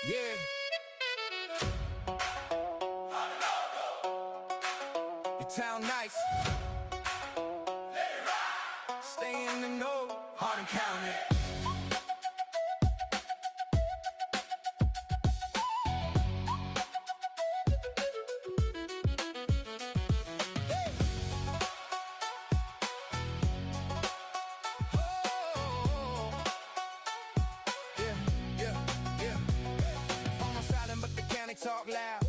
Yeah. Your town nice. Stay in the know. Hardin County. Oh, yeah, yeah, yeah. Phone silent, but the county talk loud.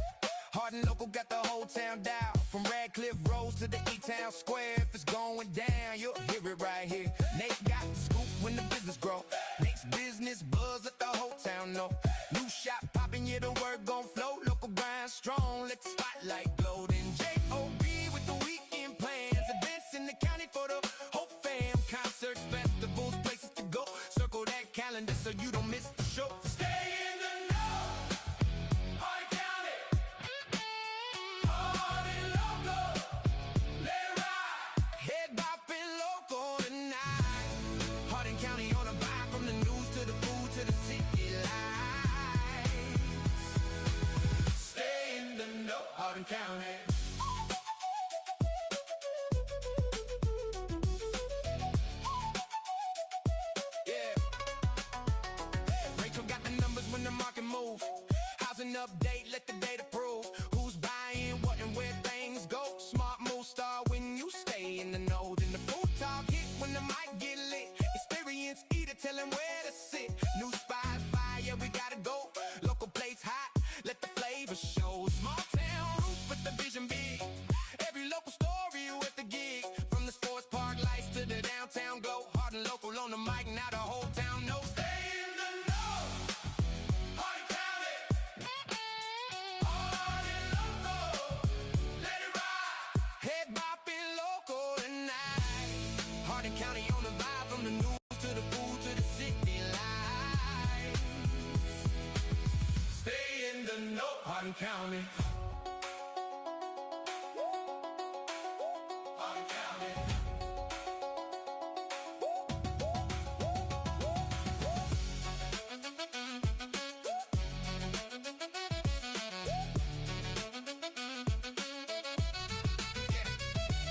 Hardin local got the whole town down. From Radcliffe Rose to the E-Town Square. If it's going down, you'll hear it right here. Nate got the scoop when the business grow. Nate's business buzz, let the whole town know. New shop popping, yeah, the word gon' flow. Local grind strong, let the spotlight glow. Then J.O.B. with the weekend plans. Events in the county for the whole fam. Concerts, festivals, places to go. Circle that calendar so you don't miss the show. Stay in the know. Hardin County. Hardin local. Let it ride. Head bopping local tonight. Hardin County on a vibe from the news to the food to the city lights. Stay in the know. Hardin County. Yeah. Rachel got the numbers when the market move. Housing update, let the data prove who's buying what and where things go. Smart move start when you stay in the know. Then the food talk hit when the mic get lit. Experience eater tell him where to sit. New spot fire, we gotta go. Local plates hot, let the flavor show. Small town roots, but the vision big. Every local story with the gig. From the sports park lights to the downtown glow. Hard and local on the mic, now the whole town knows. Stay in the know. Hardin County. Hardin local. Let it ride. Head bopping local tonight. Hardin County on the vibe from the news to the food to the city lights. Stay in the know. Hardin County. Hardin County.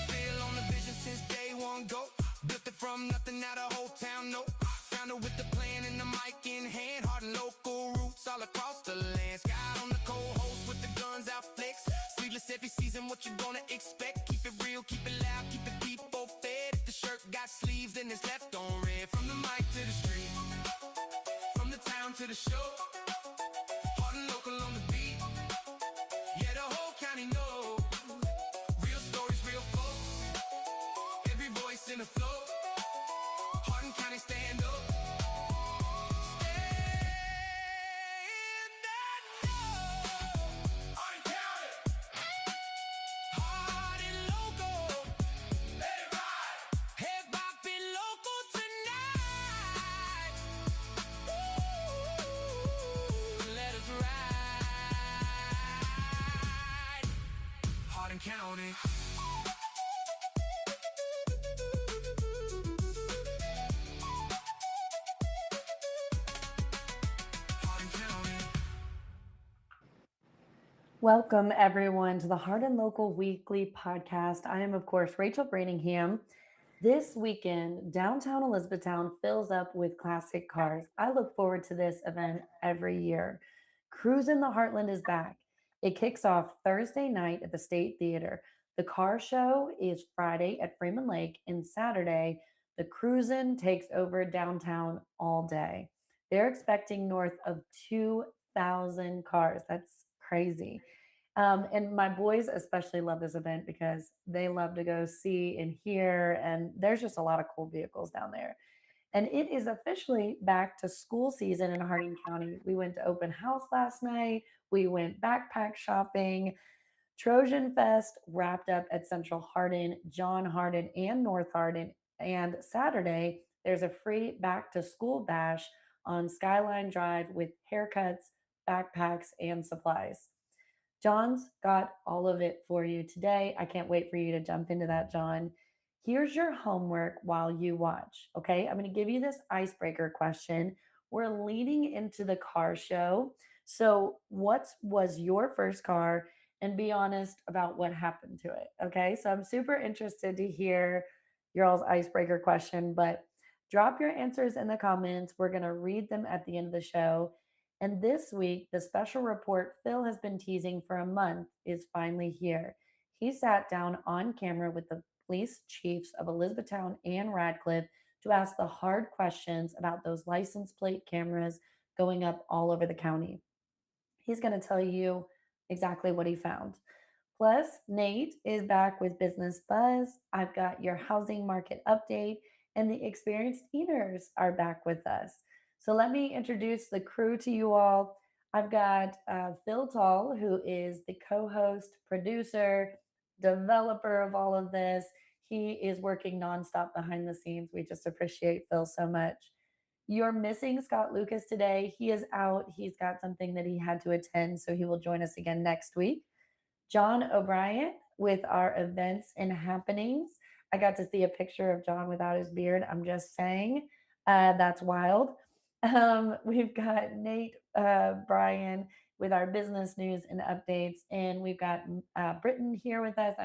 Feel on the vision since day one go. Built it from nothing, now the whole town know. Found it with the plan and the mic in hand. Hard and local roots all across the land. Sky on the co-host with the guns out flex. Sleeveless every season, what you gonna expect? Keep it real, keep it loud, keep it people fed. If the shirt got sleeves, then it's left on red. From the mic to the street, from the town to the show. Hard and local on the beat. Yeah, the whole county knows. Real stories, real folks. Every voice in the flow. Hardin County stand up. Stay in the know. Hardin County. Hardin local. Let it ride. Head bopping local tonight. Ooh, let us ride. Hardin County. Hardin County. Welcome, everyone, to the Hardin Local Weekly podcast. I am, of course, Rachel Brainingham. This weekend, downtown Elizabethtown fills up with classic cars. I look forward to this event every year. Cruise in the Heartland is back. It kicks off Thursday night at the State Theater. The car show is Friday at Freeman Lake, and Saturday, the cruisin' takes over downtown all day. They're expecting north of 2,000 cars. That's crazy. And my boys especially love this event because they love to go see and hear, and there's just a lot of cool vehicles down there. And it is officially back to school season in Hardin County. We went to open house last night. We went backpack shopping. Trojan Fest wrapped up at Central Hardin, John Hardin, and North Hardin. And Saturday, there's a free back to school bash on Skyline Drive with haircuts, backpacks, and supplies. John's got all of it for you today. I can't wait for you to jump into that, John. Here's your homework while you watch. Okay, I'm going to give you this icebreaker question. We're leading into the car show. So, what was your first car? And be honest about what happened to it. Okay. So, I'm super interested to hear your all's icebreaker question, but drop your answers in the comments. We're going to read them at the end of the show. And this week, the special report Phil has been teasing for a month is finally here. He sat down on camera with the police chiefs of Elizabethtown and Radcliffe to ask the hard questions about those license plate cameras going up all over the county. He's going to tell you exactly what he found. Plus, Nate is back with Business Buzz. I've got your housing market update, and the experienced eaters are back with us. So, let me introduce the crew to you all. I've got Phil Tall, who is the co host, producer, developer of all of this. He is working nonstop behind the scenes. We just appreciate Phil so much. You're missing Scott Lucas today. He is out. He's got something that he had to attend, so he will join us again next week. John O'Brien with our events and happenings. I got to see a picture of John without his beard. I'm just saying, that's wild. We've got Nate Bryan with our business news and updates, and we've got Britton here with us.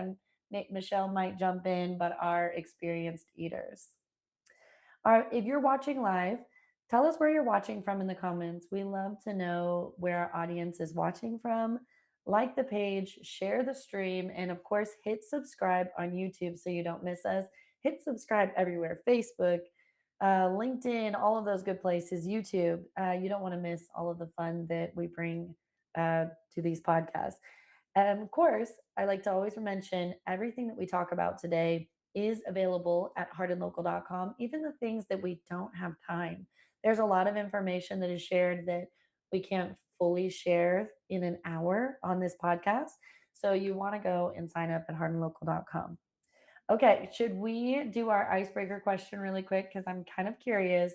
Nate Michelle might jump in, but our experienced eaters. If you're watching live, tell us where you're watching from in the comments. We love to know where our audience is watching from. Like the page, share the stream, and of course, hit subscribe on YouTube so you don't miss us. Hit subscribe everywhere: Facebook, LinkedIn, all of those good places, YouTube. You don't want to miss all of the fun that we bring to these podcasts. And of course, I like to always mention everything that we talk about today is available at hardinlocal.com, even the things that we don't have time. There's a lot of information that is shared that we can't fully share in an hour on this podcast. So you want to go and sign up at hardinlocal.com. Okay, should we do our icebreaker question really quick? Because I'm kind of curious.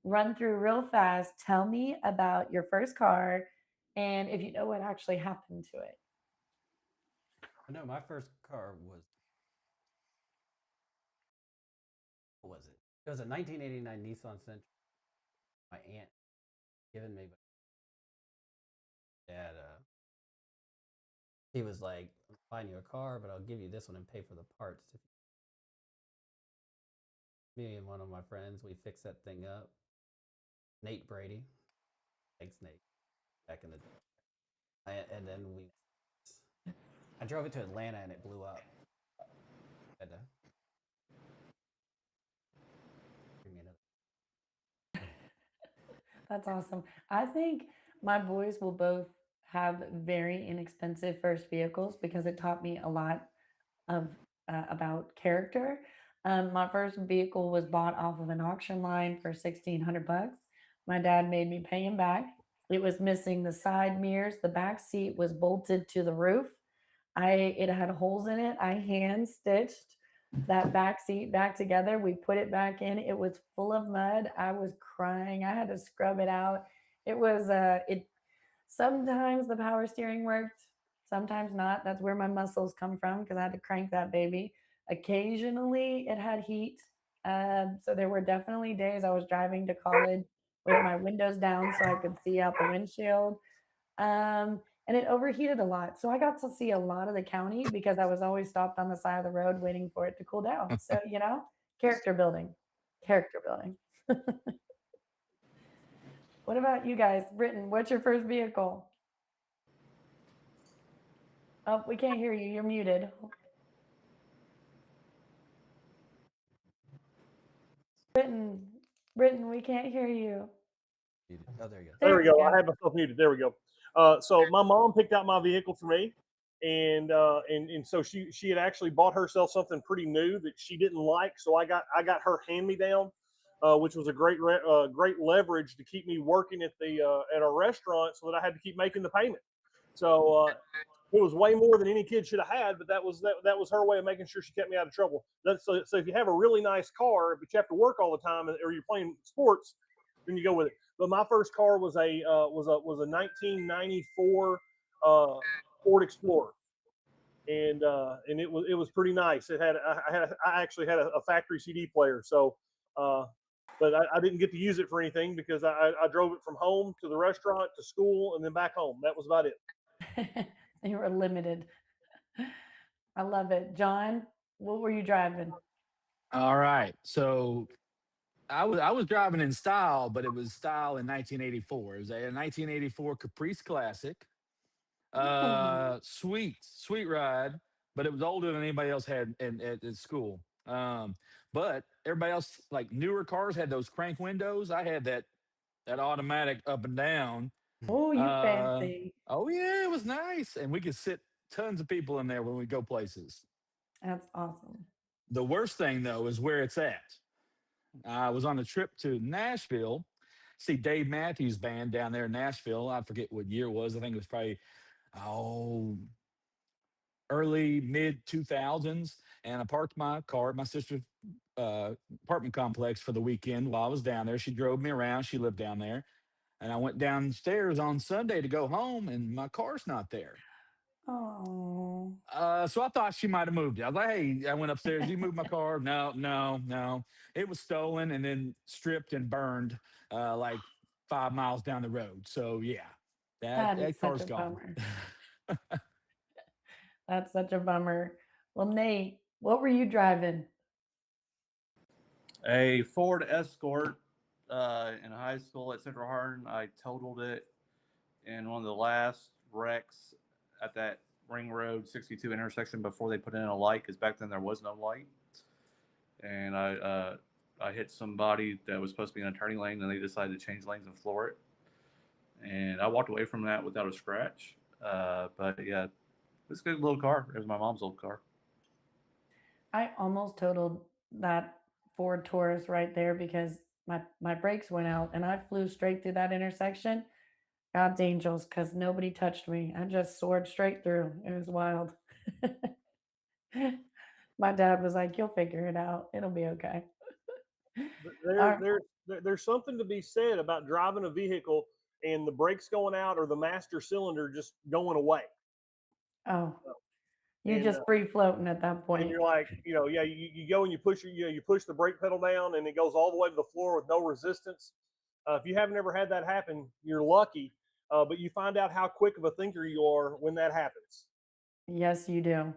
Run through real fast. Tell me about your first car and if you know what actually happened to it. I know my first car was it? It was a 1989 Nissan Sentra. My aunt given me, but dad. He was like, "I'm buying you a car, but I'll give you this one and pay for the parts." Me and one of my friends, we fixed that thing up. Nate Brady, thanks Nate, back in the day. And then I drove it to Atlanta and it blew up. Had to bring me another. That's awesome. I think my boys will both have very inexpensive first vehicles because it taught me a lot of about character. My first vehicle was bought off of an auction line for 1,600 bucks. My dad made me pay him back. It was missing the side mirrors. The back seat was bolted to the roof. It had holes in it. I hand stitched that back seat back together. We put it back in. It was full of mud. I was crying. I had to scrub it out. It sometimes the power steering worked, sometimes not. That's where my muscles come from because I had to crank that baby. Occasionally it had heat. So there were definitely days I was driving to college with my windows down so I could see out the windshield. And it overheated a lot. So I got to see a lot of the county because I was always stopped on the side of the road waiting for it to cool down. So, character building, character building. What about you guys? Britton, what's your first vehicle? Oh, we can't hear you. You're muted. Britton, Britton, we can't hear you. Oh, there you go. There There we we go. I go. had myself muted. There we go. So my mom picked out my vehicle for me, and so she had actually bought herself something pretty new that she didn't like. So I got her hand me down, which was a great leverage to keep me working at a restaurant, so that I had to keep making the payment. So it was way more than any kid should have had, but that was her way of making sure she kept me out of trouble. So if you have a really nice car, but you have to work all the time, or you're playing sports, then you go with it. But my first car was a 1994 Ford Explorer, and it was pretty nice. I actually had a factory CD player, so but I didn't get to use it for anything because I drove it from home to the restaurant to school and then back home. That was about it. You were limited. I love it. John, what were you driving? All right. So I was driving in style, but it was style in 1984. It was a 1984 Caprice Classic. Oh, Sweet ride, but it was older than anybody else had at school. But everybody else, like newer cars, had those crank windows. I had that automatic up and down. oh, you Uh, fancy. oh yeah, it was nice, and we could sit tons of people in there when we go places. That's awesome. The worst thing though is where it's at. I was on a trip to Nashville, see Dave Matthews Band down there in Nashville. I forget what year it was. I think it was probably oh early mid 2000s, and I parked my car at my sister's apartment complex for the weekend while I was down there. She drove me around. She lived down there, and I went downstairs on Sunday to go home, and my car's not there. Oh, So I thought she might have moved it. I was like, hey, I went upstairs. You moved my car? No, no, no. It was stolen and then stripped and burned like 5 miles down the road. So yeah, that that is that such car's a gone. bummer. That's such a bummer. Well, Nate, what were you driving? A Ford Escort in high school at Central Hardin. I totaled it in one of the last wrecks at that Ring Road 62 intersection before they put in a light, because back then there was no light. And I hit somebody that was supposed to be in a turning lane, and they decided to change lanes and floor it. And I walked away from that without a scratch. But yeah, it's a good little car. It was my mom's old car. I almost totaled that Ford Taurus right there because my brakes went out and I flew straight through that intersection. God's angels, because nobody touched me. I just soared straight through. It was wild. My dad was like, "You'll figure it out. It'll be okay." There, All there, there's something to be said about driving a vehicle and the brakes going out or the master cylinder just going away. oh, you And just free floating at that and point. you're like, yeah, you go and you push you push the brake pedal down and it goes all the way to the floor with no resistance. If you haven't ever had that happen, you're lucky. But you find out how quick of a thinker you are when that happens. Yes, you do.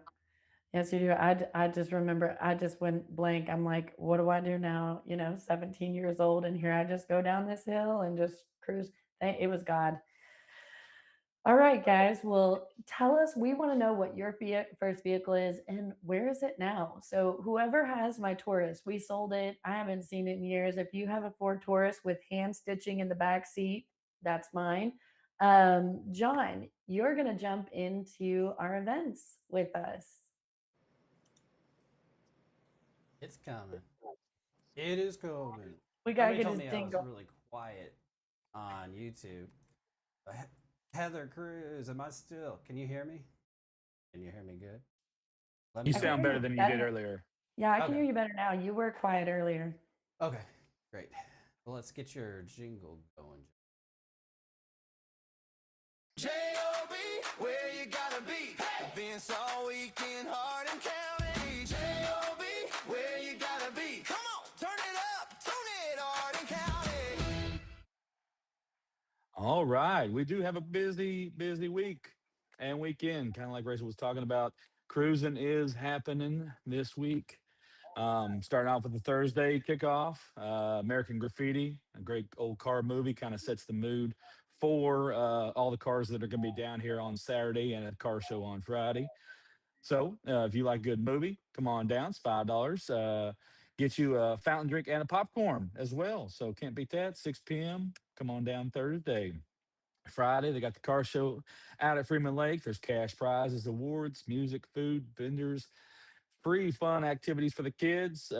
Yes, you do. I just remember I just went blank. I'm like, what do I do now? 17 years old, and here I just go down this hill and just cruise. It was God. All right, guys. Well, tell us. We want to know what your first vehicle is and where is it now? So, whoever has my Taurus, we sold it. I haven't seen it in years. If you have a Ford Taurus with hand stitching in the back seat, that's mine. John, you're going to jump into our events with us. It's coming. It is coming. We got to Somebody get told his me I was jingle. really quiet on YouTube. Heather Cruz, am I still? Can you hear me? Can you hear me good? Let me You I can know. sound hear better you than you did better. earlier. Yeah, I can Okay. hear you better now. You were quiet earlier. Okay. Great. Well, let's get your jingle going. J-O-B, where you gotta be. Events all week in Hardin County. J-O-B, where you gotta be. Come on, turn it up, tune it, Hardin County. All right, we do have a busy week and weekend, kind of like Rachel was talking about. Cruising is happening this week. Starting off with the Thursday kickoff, American Graffiti, a great old car movie, kind of sets the mood for all the cars that are going to be down here on Saturday and a car show on Friday. So if you like a good movie, come on down. It's $5. Get you a fountain drink and a popcorn as well. So can't beat that. 6 p.m. Come on down Thursday. Friday, they got the car show out at Freeman Lake. There's cash prizes, awards, music, food, vendors, free fun activities for the kids.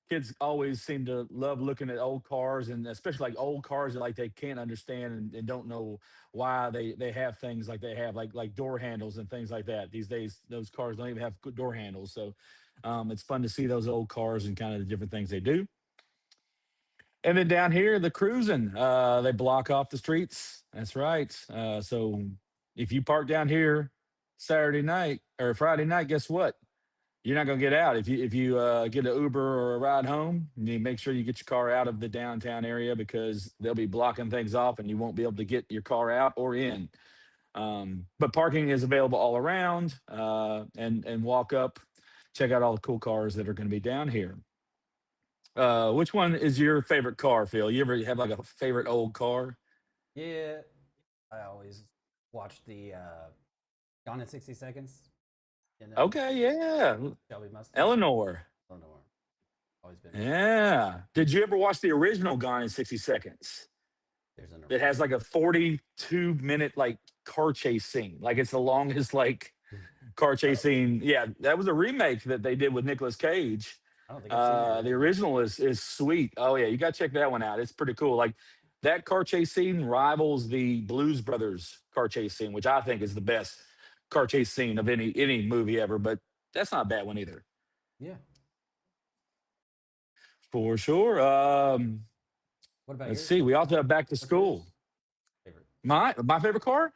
Kids always seem to love looking at old cars, and especially like old cars that like they can't understand and don't know why they have things like they have, like door handles and things like that. These days, those cars don't even have good door handles. So it's fun to see those old cars and kind of the different things they do. And then down here, the cruising, they block off the streets. That's right. So if you park down here Saturday night or Friday night, guess what? you're not going to get out if you get an Uber or a ride home. You make sure you get your car out of the downtown area because they'll be blocking things off, and you won't be able to get your car out or in. But parking is available all around, and walk up, check out all the cool cars that are going to be down here. Which one is your favorite car, Phil? You ever have like a favorite old car? Yeah, I always watch the Gone in 60 Seconds. You know, Okay, yeah, Shelby Mustang. Eleanor. Eleanor. Always been. Yeah. Did you ever watch the original Gone in 60 Seconds? There's an It has like a 42-minute like car chase scene. Like it's the longest like car chase scene. Yeah, that was a remake that they did with Nicolas Cage. I don't think I've seen the The original. original is sweet. Oh yeah, you got to check that one out. It's pretty cool. Like that car chase scene rivals the Blues Brothers car chase scene, which I think is the best car chase scene of any movie ever. But that's not a bad one either, Yeah. for sure. What about Let's yours? see. We also have back to What's yours? school. Favorite. My favorite car.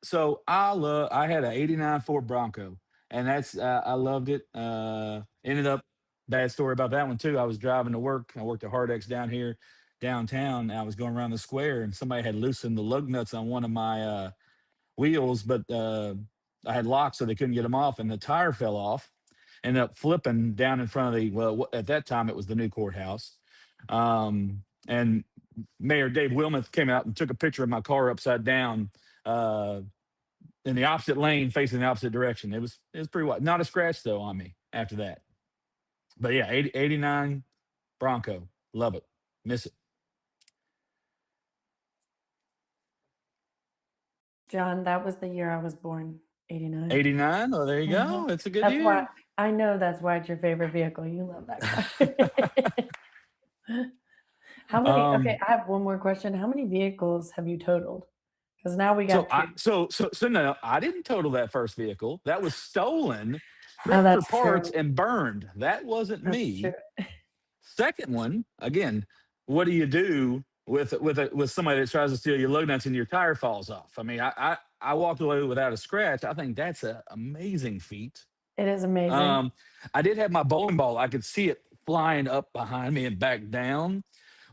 So I had an '89 Ford Bronco, and I loved it. Ended up bad story about that one too. I was driving to work. I worked at Hardin down here downtown. And I was going around the square, and somebody had loosened the lug nuts on one of my wheels, but I had locks, so they couldn't get them off, and the tire fell off. Ended up flipping down in front of at that time it was the new courthouse. And Mayor Dave Wilmoth came out and took a picture of my car upside down, uh, in the opposite lane, facing the opposite direction. It was pretty wild. Not a scratch though on me after that. But yeah, 89 Bronco, love it, miss it. John, that was the year I was born, 89. 89. Oh, there you Mhm. go. It's a good That's why year. I know that's why it's your favorite vehicle. You love that car. How many? Okay, um, I have one more question. How many vehicles have you totaled? Because now we so got I two. so no, I didn't total that first vehicle. That was stolen, Oh, stripped for that's parts, true. and burned. That wasn't That's true. me. Second one, again, what do you do with somebody that tries to steal your lug nuts and your tire falls off? I mean, I walked away without a scratch. I think that's an amazing feat. It is amazing. Um, I did have my bowling ball. I could see it flying up behind me and back down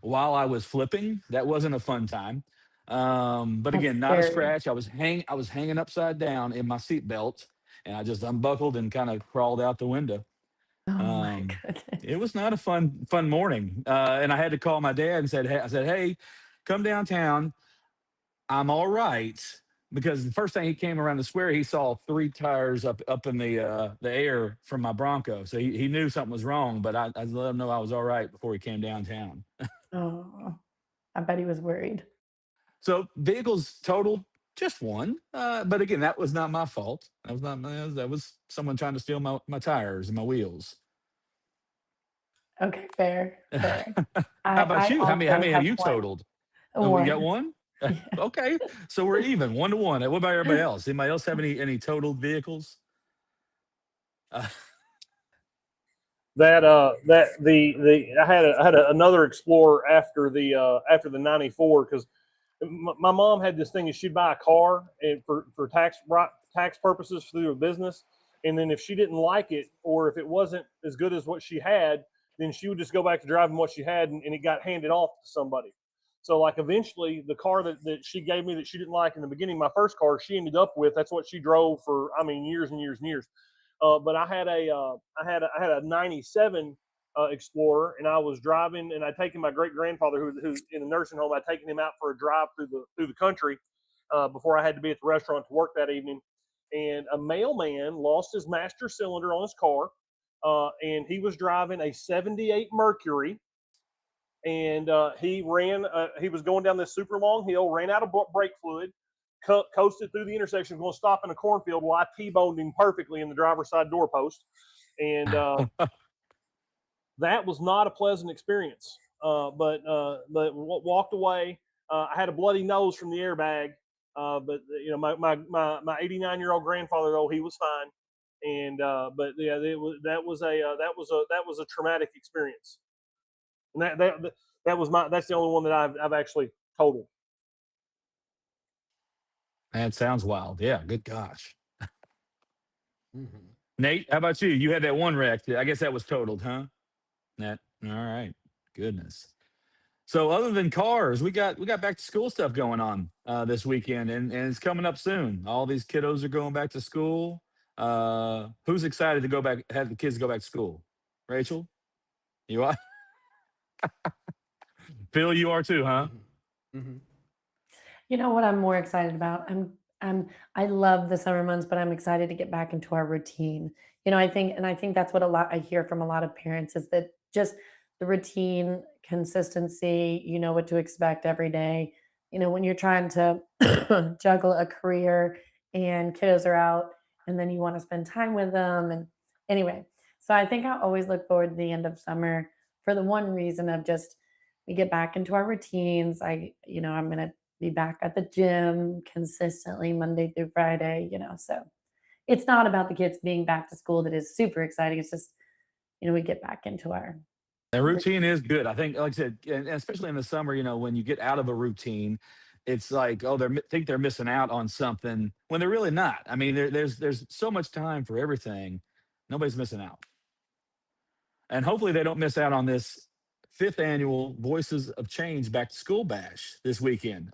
while I was flipping. That wasn't a fun time. But That's again, not a scary. scratch. I was hanging upside down in my seatbelt, and I just unbuckled and kind of crawled out the window. Oh my Um, it goodness. was not a fun morning, and I had to call my dad and "Hey, come downtown. I'm all right." Because the first time he came around the square, he saw three tires up in the air from my Bronco, so he knew something was wrong. But I let him know I was all right before he came downtown. Oh, I bet he was worried. So vehicles totaled just one, but again, that was not my fault. That was someone trying to steal my tires and my wheels. Okay, fair, fair. How about I you? How also many have have you one. totaled? Oh, we got One. one? Yeah. Okay. So we're even, 1-1. What about everybody else? Anybody else have any totaled vehicles? Uh, That the I had another Explorer after the '94 because my mom had this thing is she'd buy a car and for tax purposes through a business, and then if she didn't like it or if it wasn't as good as what she had, then she would just go back to driving what she had, and it got handed off to somebody. So like eventually the car that she gave me that she didn't like in the beginning, my first car she ended up with, that's what she drove for, I mean, years and years and years. But I had a '97 Explorer, and I was driving, and I'd taken my great grandfather who's in a nursing home. I'd taken him out for a drive through the country before I had to be at the restaurant to work that evening. And a mailman lost his master cylinder on his car, and he was driving a '78 Mercury, and he was going down this super long hill, ran out of brake fluid, coasted through the intersection, going to stop in a cornfield. Well, I T-boned him perfectly in the driver's side doorpost, and that was not a pleasant experience. But walked away. I had a bloody nose from the airbag, but you know my 89-year-old grandfather, though, he was fine. And but yeah, that was a traumatic experience. And that's the only one that I've actually totaled. that sounds wild. Yeah. Good gosh. Mm-hmm. Nate, how about you? You had that one wreck. I guess that was totaled, huh? That all right. Goodness. So other than cars, we got back to school stuff going on this weekend, and it's coming up soon. All these kiddos are going back to school. Who's excited to go back? Have the kids go back to school? Rachel, you are. Phil, you are too, huh? Mm-hmm. You know what I'm more excited about? I love the summer months, but I'm excited to get back into our routine. I think that's what a lot I hear from a lot of parents is that just the routine, consistency, you know what to expect every day. When you're trying to juggle a career and kiddos are out and then you want to spend time with them. And anyway, so I think I always look forward to the end of summer for the one reason of just we get back into our routines. I'm gonna be back at the gym consistently Monday through Friday, so it's not about the kids being back to school that is super exciting. It's just, we get back into our The routine is good. I think, like I said, and especially in the summer, when you get out of a routine, it's like, oh, think they're missing out on something when they're really not. I mean, there's so much time for everything. Nobody's missing out, and hopefully they don't miss out on this fifth annual Voices of Change Back to School Bash this weekend.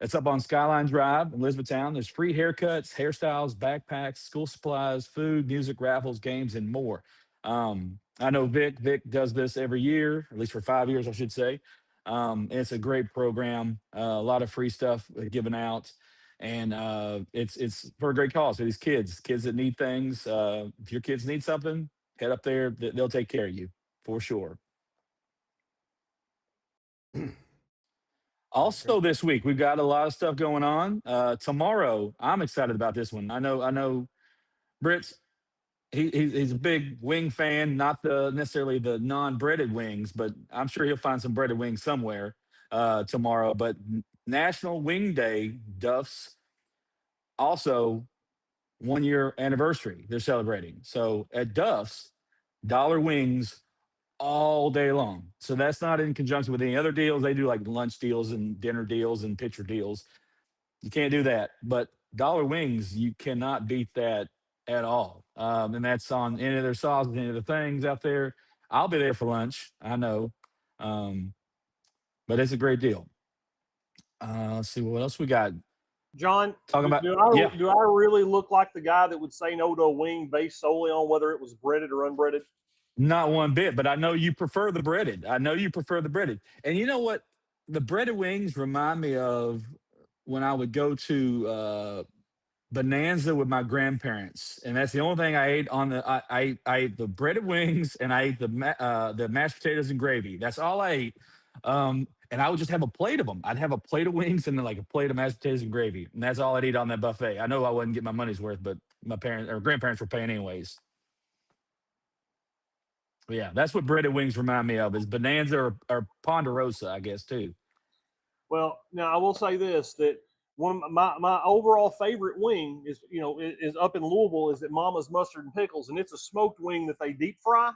It's up on Skyline Drive in Elizabethtown. There's free haircuts, hairstyles, backpacks, school supplies, food, music, raffles, games, and more. I know Vic. Vic does this every year, at least for 5 years, I should say. And it's a great program. A lot of free stuff given out, and it's for a great cause for these kids that need things. If your kids need something, head up there. They'll take care of you for sure. Sounds Also, great. this week we've got a lot of stuff going on. Tomorrow, I'm excited about this one. I know. Britt's he's a big wing fan, not the necessarily the non-breaded wings, but I'm sure he'll find some breaded wings somewhere tomorrow. But National Wing Day, Duff's also 1 year anniversary. They're celebrating. So at Duff's, dollar wings all day long. So that's not in conjunction with any other deals. They do like lunch deals and dinner deals and pitcher deals. You can't do that. But dollar wings, you cannot beat that at all. And that's on any of their sauces, any of the things out there. I'll be there for lunch. I know. Um, but it's a great deal. Let's see what else we got. John, Talking do, about, do I yeah, do I really look like the guy that would say no to a wing based solely on whether it was breaded or unbreaded? not one bit, but I know you prefer the breaded. I know you prefer the breaded. And you know what? The breaded wings remind me of when I would go to Bonanza with my grandparents, and that's the only thing I ate on the. I ate the breaded wings and I ate the mashed potatoes and gravy. That's all I ate. And I would just have a plate of them. I'd have a plate of wings and then like a plate of mashed potatoes and gravy, and that's all I'd eat on that buffet. I know I wouldn't get my money's worth, but my parents or grandparents were paying anyways. But yeah, that's what breaded wings remind me of is Bonanza or Ponderosa, I guess too. Well, now I will say this that one of my overall favorite wing is up in Louisville is at Mama's Mustard and Pickles, and it's a smoked wing that they deep fry.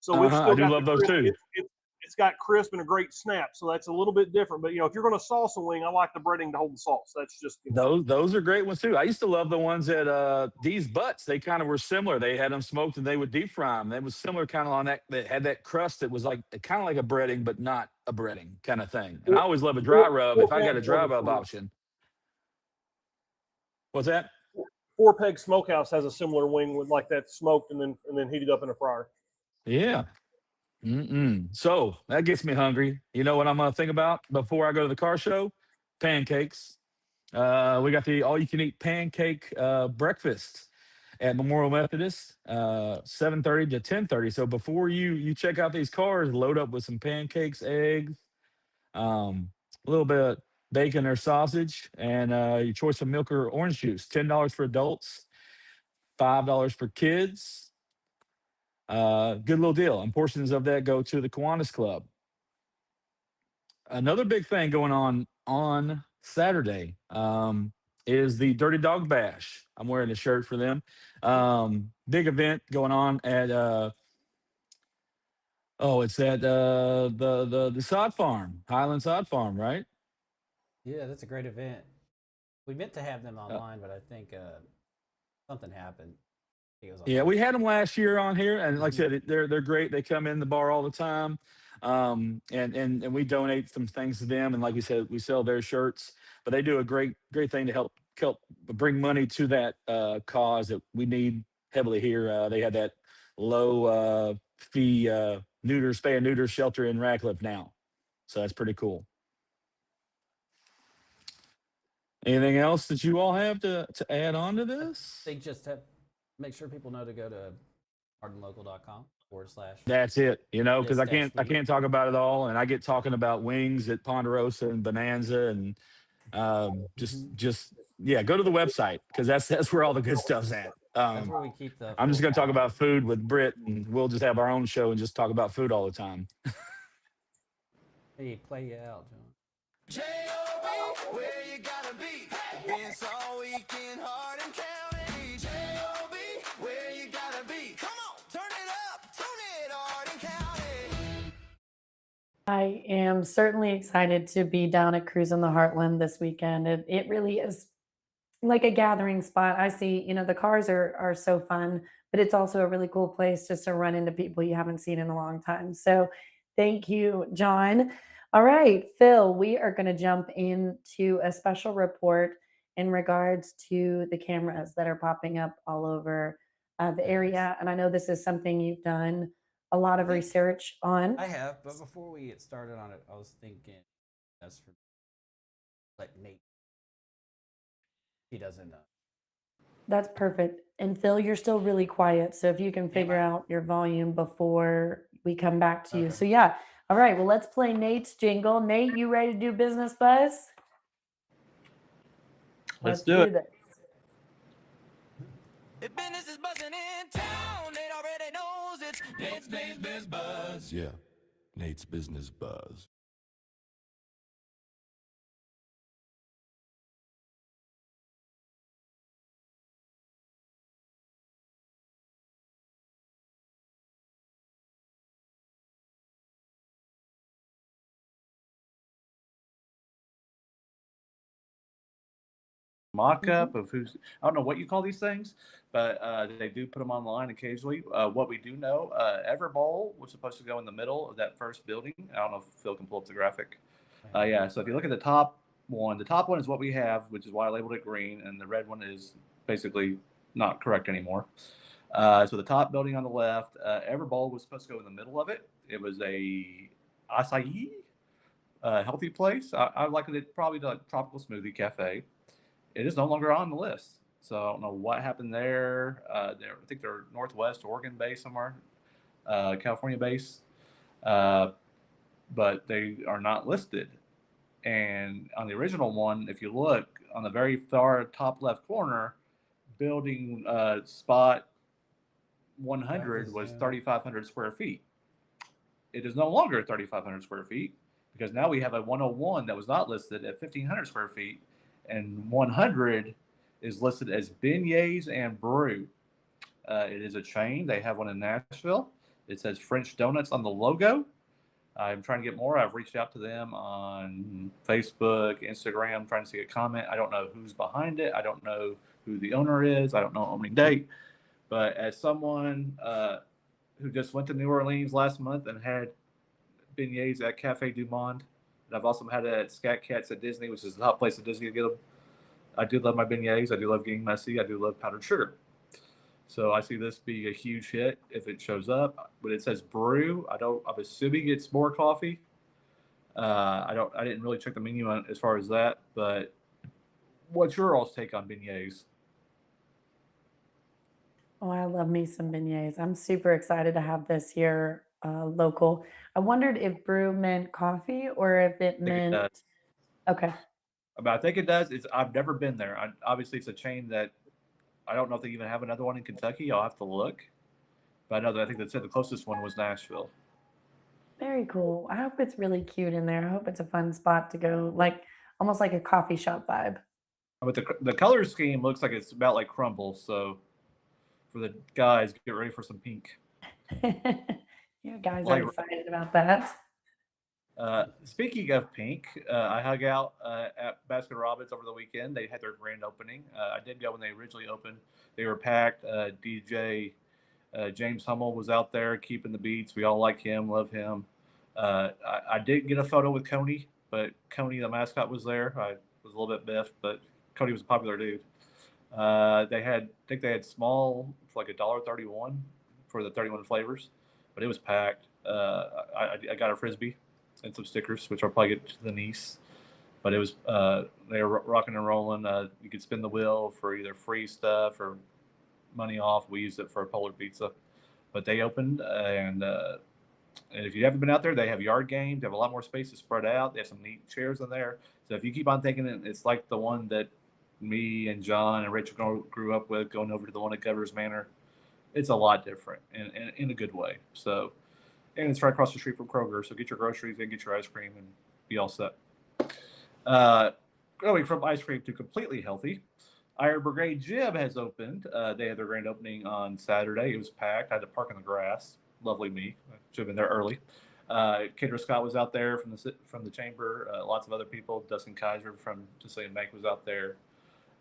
So Uh it's huh. I still do got the love those crisp. too. It's got crisp and a great snap. So that's a little bit different. But if you're going to sauce a wing, I like the breading to hold the sauce. That's just Those are great ones too. I used to love the ones at D's Butts. They kind of were similar. They had them smoked and they would deep fry them. They was similar, kind of on that. That had that crust that was like kind of like a breading, but not a breading kind of thing. And I four, always love a dry four, rub. four If I got a pegs has dry a rub similar. option, what's that? Four Peg Smokehouse has a similar wing with like that smoked and then heated up in a fryer. Yeah. So that gets me hungry. You know what I'm gonna think about before I go to the car show? Pancakes. We got the all-you-can-eat pancake breakfast at Memorial Methodist, 7:30 to 10:30. So before you check out these cars, load up with some pancakes, eggs, a little bit of bacon or sausage, and your choice of milk or orange juice. $10 for adults, $5 for kids. Good little deal. And portions of that go to the Kiwanis Club. Another big thing going on Saturday is the Dirty Dog Bash. I'm wearing a shirt for them. Big event going on at it's at the sod farm, Highland Sod Farm, right? Yeah, that's a great event. We meant to have them Uh, online, but I think something happened. He was on Yeah, we had them last year on here, and like I Mhm. said, they're great. They come in the bar all the time, and we donate some things to them. And like you said, we sell their shirts, but they do a great thing to help bring money to that cause that we need heavily here. They had that low fee spay and neuter shelter in Radcliffe now, so that's pretty cool. Anything else that you all have to add on to I this? think just to make sure people know to go to hardinlocal.com/. That's it, because This I dash can't I week. can't talk about it all, and I get talking about wings at Ponderosa and Bonanza, and Mhm. just yeah, go to the website because that's where all the good stuff's at. That's where we keep the I'm full just going to talk about calendar. food with Britt, and we'll just have our own show and just talk about food all the time. Hey, play you out, John. J-O-B, where you gotta be. Events all week in Hardin County. J-O-B, where you gotta be. Come on, turn it up, tune it, Hardin County. I am certainly excited to be down at Cruise in the Heartland this weekend. It really is like a gathering spot. I see, the cars are so fun, but it's also a really cool place just to run into people you haven't seen in a long time. So thank you, John. All right, Phil, we are going to jump into a special report in regards to the cameras that are popping up all over the Yes. area. And I know this is something you've done a lot of I think research on. I have, but before we get started on it, I was thinking that's for let Nate. He doesn't know. That's perfect. And Phil, you're still really quiet. So if you can Am figure I? out your volume before we come back to you. Okay. So yeah. All right. Well, let's play Nate's jingle. Nate, you ready to do business buzz? Let's Let's do do it. this. If business is buzzing in town, Nate already knows it's Nate's Business Buzz. Yeah, Nate's Business Buzz. Mhm. Mock-up of who's, I don't know what you call these things, but they do put them online occasionally. What we do know, Everbowl was supposed to go in the middle of that first building. I don't know if Phil can pull up the graphic. Yeah, so if you look at the top one is what we have, which is why I labeled it green, and the red one is basically not correct anymore. So the top building on the left, Everbowl was supposed to go in the middle of it. It was a acai healthy place. I likened it probably to like Tropical Smoothie Cafe. It is no longer on the list. So I don't know what happened there. I think they're Northwest Oregon based somewhere, California based, uh, but they are not listed. And on the original one, if you look on the very far top left corner, building spot 100 was 3,500 square feet. It is no longer 3,500 square feet because now we have a 101 that was not listed at 1,500 square feet, and 100 is listed as beignets and brew. It is a chain. They have one in Nashville. It says French Donuts on the logo. I'm trying to get more. I've reached out to them on Facebook, Instagram, trying to see a comment. I don't know who's behind it. I don't know who the owner is. I don't know opening date. But as someone who just went to New Orleans last month and had beignets at Cafe Du Monde, and I've also had it at Scat Cats at Disney, which is the hot place at Disney to get them. I do love my beignets. I do love getting messy. I do love powdered sugar. So I see this being a huge hit if it shows up. But it says brew. I'm assuming it's more coffee. I didn't really check the menu on as far as that. But what's your all's take on beignets? Oh, I love me some beignets. I'm super excited to have this here local. I wondered if brew meant coffee or if it I think it meant, does. okay. But I think it does. I've never been there. Obviously, it's a chain that I don't know if they even have another one in Kentucky. I'll have to look. But I know that I think they said the closest one was Nashville. Very cool. I hope it's really cute in there. I hope it's a fun spot to go, like almost like a coffee shop vibe. But the color scheme looks like it's about like crumble. So for the guys, get ready for some pink. You guys are Like excited about that. Speaking of pink, I hung out at Baskin Robbins over the weekend. They had their grand opening. I did go when they originally opened. They were packed. DJ James Hummel was out there keeping the beats. We all like him, love him. I did get a photo with Coney, but Coney, the mascot, was there. I was a little bit biffed, but Coney was a popular dude. I think they had small for like $1.31 for the 31 flavors, but it was packed. I got a frisbee and some stickers, which I'll probably get to the niece. But it was they were rocking and rolling. You could spin the wheel for either free stuff or money off. We used it for a polar pizza. But they opened, and if you haven't been out there, they have yard games. They have a lot more space to spread out. They have some neat chairs in there. So if you keep on thinking it's like the one that me and John and Rachel grew up with, going over to the one at Governor's Manor, it's a lot different and in a good way. So, and it's right across the street from Kroger. So get your groceries and get your ice cream and be all set. Going from ice cream to completely healthy, Iron Brigade Gym has opened. They had their grand opening on Saturday. It was packed. I had to park in the grass. Lovely me. I should have been there early. Kendra Scott was out there from the chamber. Lots of other people. Dustin Kaiser from Sicilian Bank was out there.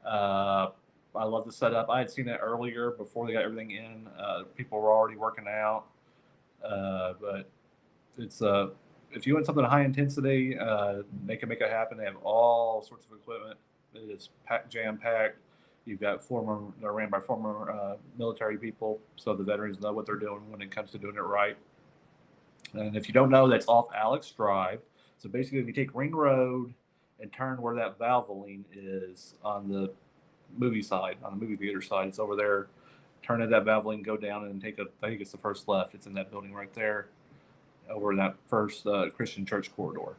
I love the setup. I had seen it earlier before they got everything in. People were already working out. But it's if you want something high intensity, they can make it happen. They have all sorts of equipment. It is jam packed. You've got they're ran by former military people, so the veterans know what they're doing when it comes to doing it right. And if you don't know, that's off Alex Drive. So basically, if you take Ring Road and turn where that Valvoline is on the movie side, on the movie theater side, it's over there. Turn at that Valvoline, go down, and I think it's the first left. It's in that building right there, over in that first Christian church corridor.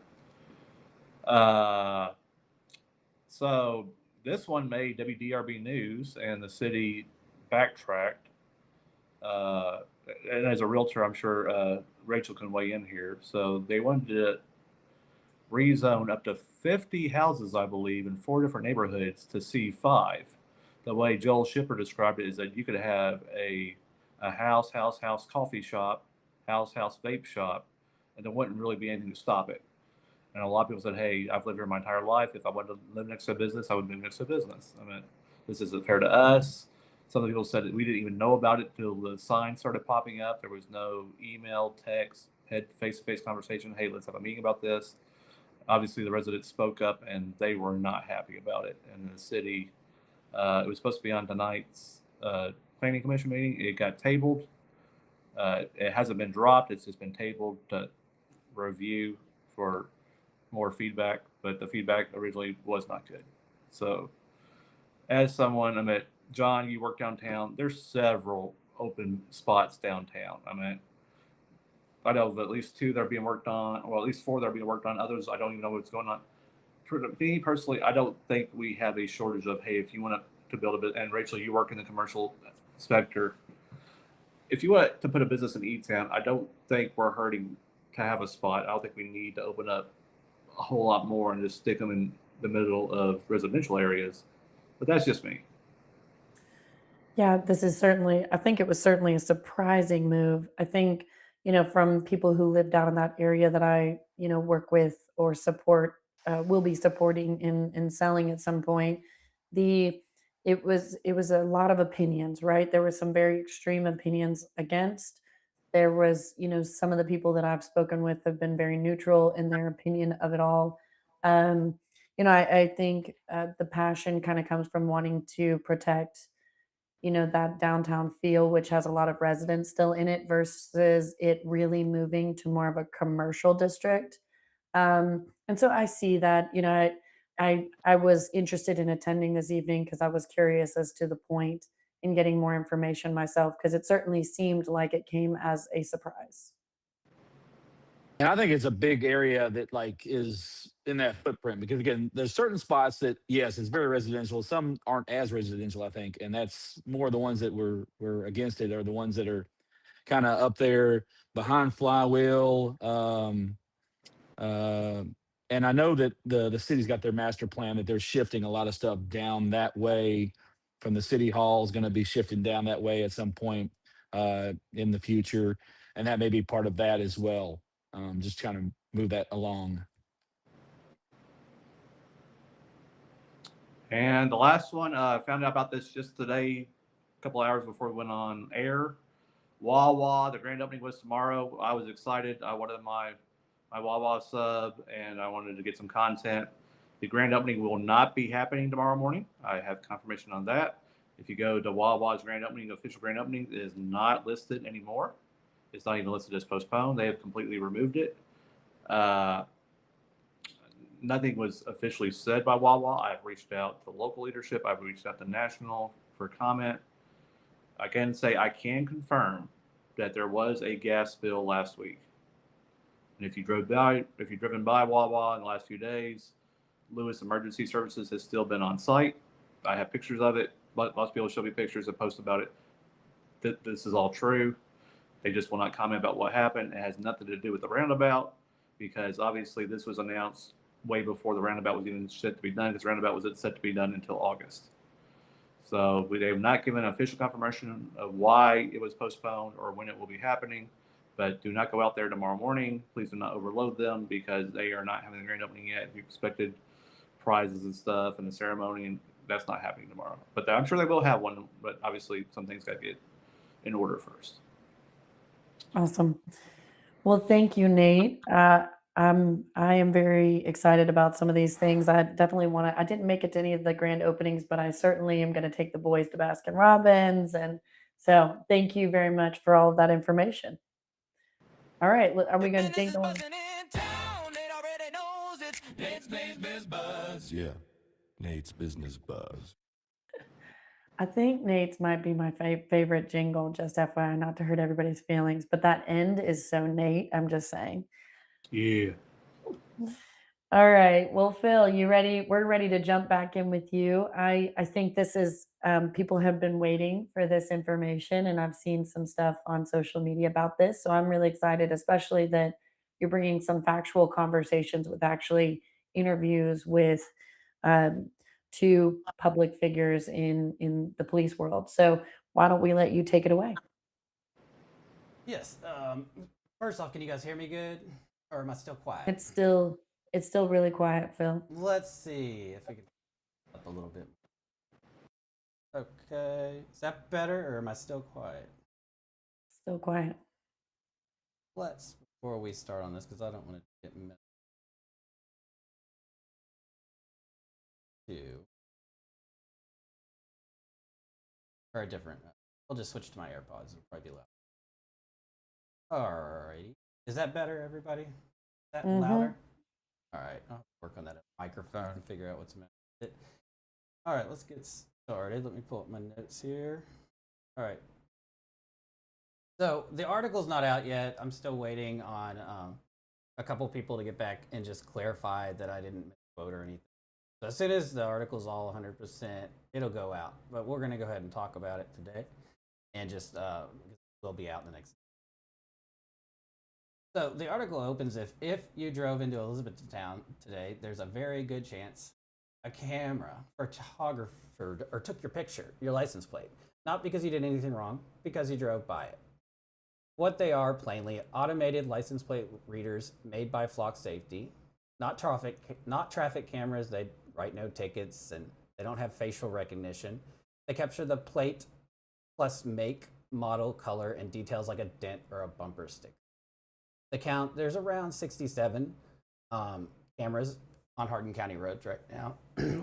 So this one made WDRB news, and the city backtracked. And as a realtor, I'm sure Rachel can weigh in here. So they wanted to rezone up to 50 houses, I believe, in 4 different neighborhoods to C5. The way Joel Shipper described it is that you could have a house coffee shop, house vape shop, and there wouldn't really be anything to stop it. And a lot of people said, hey, I've lived here my entire life. If I wanted to live next to a business, I would move next to a business. I mean, this isn't fair to us. Some people said that we didn't even know about it till the sign started popping up. There was no email, text, face-to-face conversation. Hey, let's have a meeting about this. Obviously, the residents spoke up, and they were not happy about it. And the city, it was supposed to be on tonight's planning commission meeting. It got tabled. It hasn't been dropped. It's just been tabled to review for more feedback, but the feedback originally was not good. So as someone, John, you work downtown, there's several open spots downtown. I know of at least 2 that are being worked on, well, at least 4 that are being worked on. Others, I don't even know what's going on. For me personally, I don't think we have a shortage of, hey, if you want to build a business, and Rachel, you work in the commercial sector. If you want to put a business in E-Town, I don't think we're hurting to have a spot. I don't think we need to open up a whole lot more and just stick them in the middle of residential areas. But that's just me. Yeah, I think it was certainly a surprising move. I think, from people who live down in that area that I, work with or support, will be supporting in selling at some point. The it was a lot of opinions, right? There was some very extreme opinions against. There was, some of the people that I've spoken with have been very neutral in their opinion of it all. Um, I think the passion kind of comes from wanting to protect that downtown feel, which has a lot of residents still in it, versus it really moving to more of a commercial district. And so I see that, I was interested in attending this evening because I was curious as to the point in getting more information myself, because it certainly seemed like it came as a surprise. And I think it's a big area that like is in that footprint because again, there's certain spots that yes, it's very residential. Some aren't as residential, I think, and that's more the ones that were against it are the ones that are kind of up there behind Flywheel. Uh, and I know that the city's got their master plan that they're shifting a lot of stuff down that way. From the city hall is going to be shifting down that way at some point in the future, and that may be part of that as well. just kind of move that along. And the last one, I found out about this just today, a couple hours before we went on air. Wawa, the grand opening was tomorrow. I was excited. I wanted my Wawa sub, and I wanted to get some content. The grand opening will not be happening tomorrow morning. I have confirmation on that. If you go to Wawa's grand opening, official grand opening, it is not listed anymore. It's not even listed as postponed. They have completely removed it. Nothing was officially said by Wawa. I've reached out to local leadership. I've reached out to national for comment. I can say I can confirm that there was a gas spill last week. And if you've driven by Wawa in the last few days, Lewis Emergency Services has still been on site. I have pictures of it. Lots of people show me pictures and post about it. This is all true. They just will not comment about what happened. It has nothing to do with the roundabout, because obviously this was announced way before the roundabout was even set to be done, because the roundabout was set to be done until August. So they have not given official confirmation of why it was postponed or when it will be happening. But do not go out there tomorrow morning. Please do not overload them, because they are not having the grand opening yet. You expected prizes and stuff and the ceremony, and that's not happening tomorrow. But I'm sure they will have one. But obviously, some things got to get in order first. Awesome. Well, thank you, Nate. I am very excited about some of these things. I definitely want to. I didn't make it to any of the grand openings, but I certainly am going to take the boys to Baskin Robbins, and so thank you very much for all of that information. All right, are we going to Business is jingle? buzzing in town. It already knows it's Nate's Business Buzz. Yeah, Nate's Business Buzz. I think Nate's might be my favorite jingle. Just FYI, not to hurt everybody's feelings, but that end is so Nate. I'm just saying. Yeah. All right. Well, Phil, you ready? We're ready to jump back in with you. I think this is people have been waiting for this information, and I've seen some stuff on social media about this. So I'm really excited, especially that you're bringing some factual conversations with actually interviews with um, two public figures in the police world. So why don't we let you take it away? Yes. First off, can you guys hear me good, or am I still quiet? It's still really quiet, Phil. Let's see if we can up a little bit. Okay, is that better, or am I still quiet? Still quiet. Let's, before we start on this, because I don't want to get messed to, or a different. We'll just switch to my AirPods. It'll probably be loud. Alrighty. Is that better, everybody? Is that louder? All right, I'll work on that microphone and figure out what's the matter with it. All right, let's get started. Let me pull up my notes here. All right. So the article's not out yet. I'm still waiting on a couple people to get back and just clarify that I didn't misquote or anything. So as soon as the article's all 100%, it'll go out. But we're going to go ahead and talk about it today, and just will be out in the next. So the article opens, if you drove into Elizabethtown today, there's a very good chance a camera photographer or took your picture, your license plate. Not because you did anything wrong, because you drove by it. What they are, plainly, automated license plate readers made by Flock Safety, not traffic cameras. They write no tickets, and they don't have facial recognition. They capture the plate plus make, model, color, and details like a dent or a bumper sticker. The count, there's around 67 cameras on Hardin County roads right now,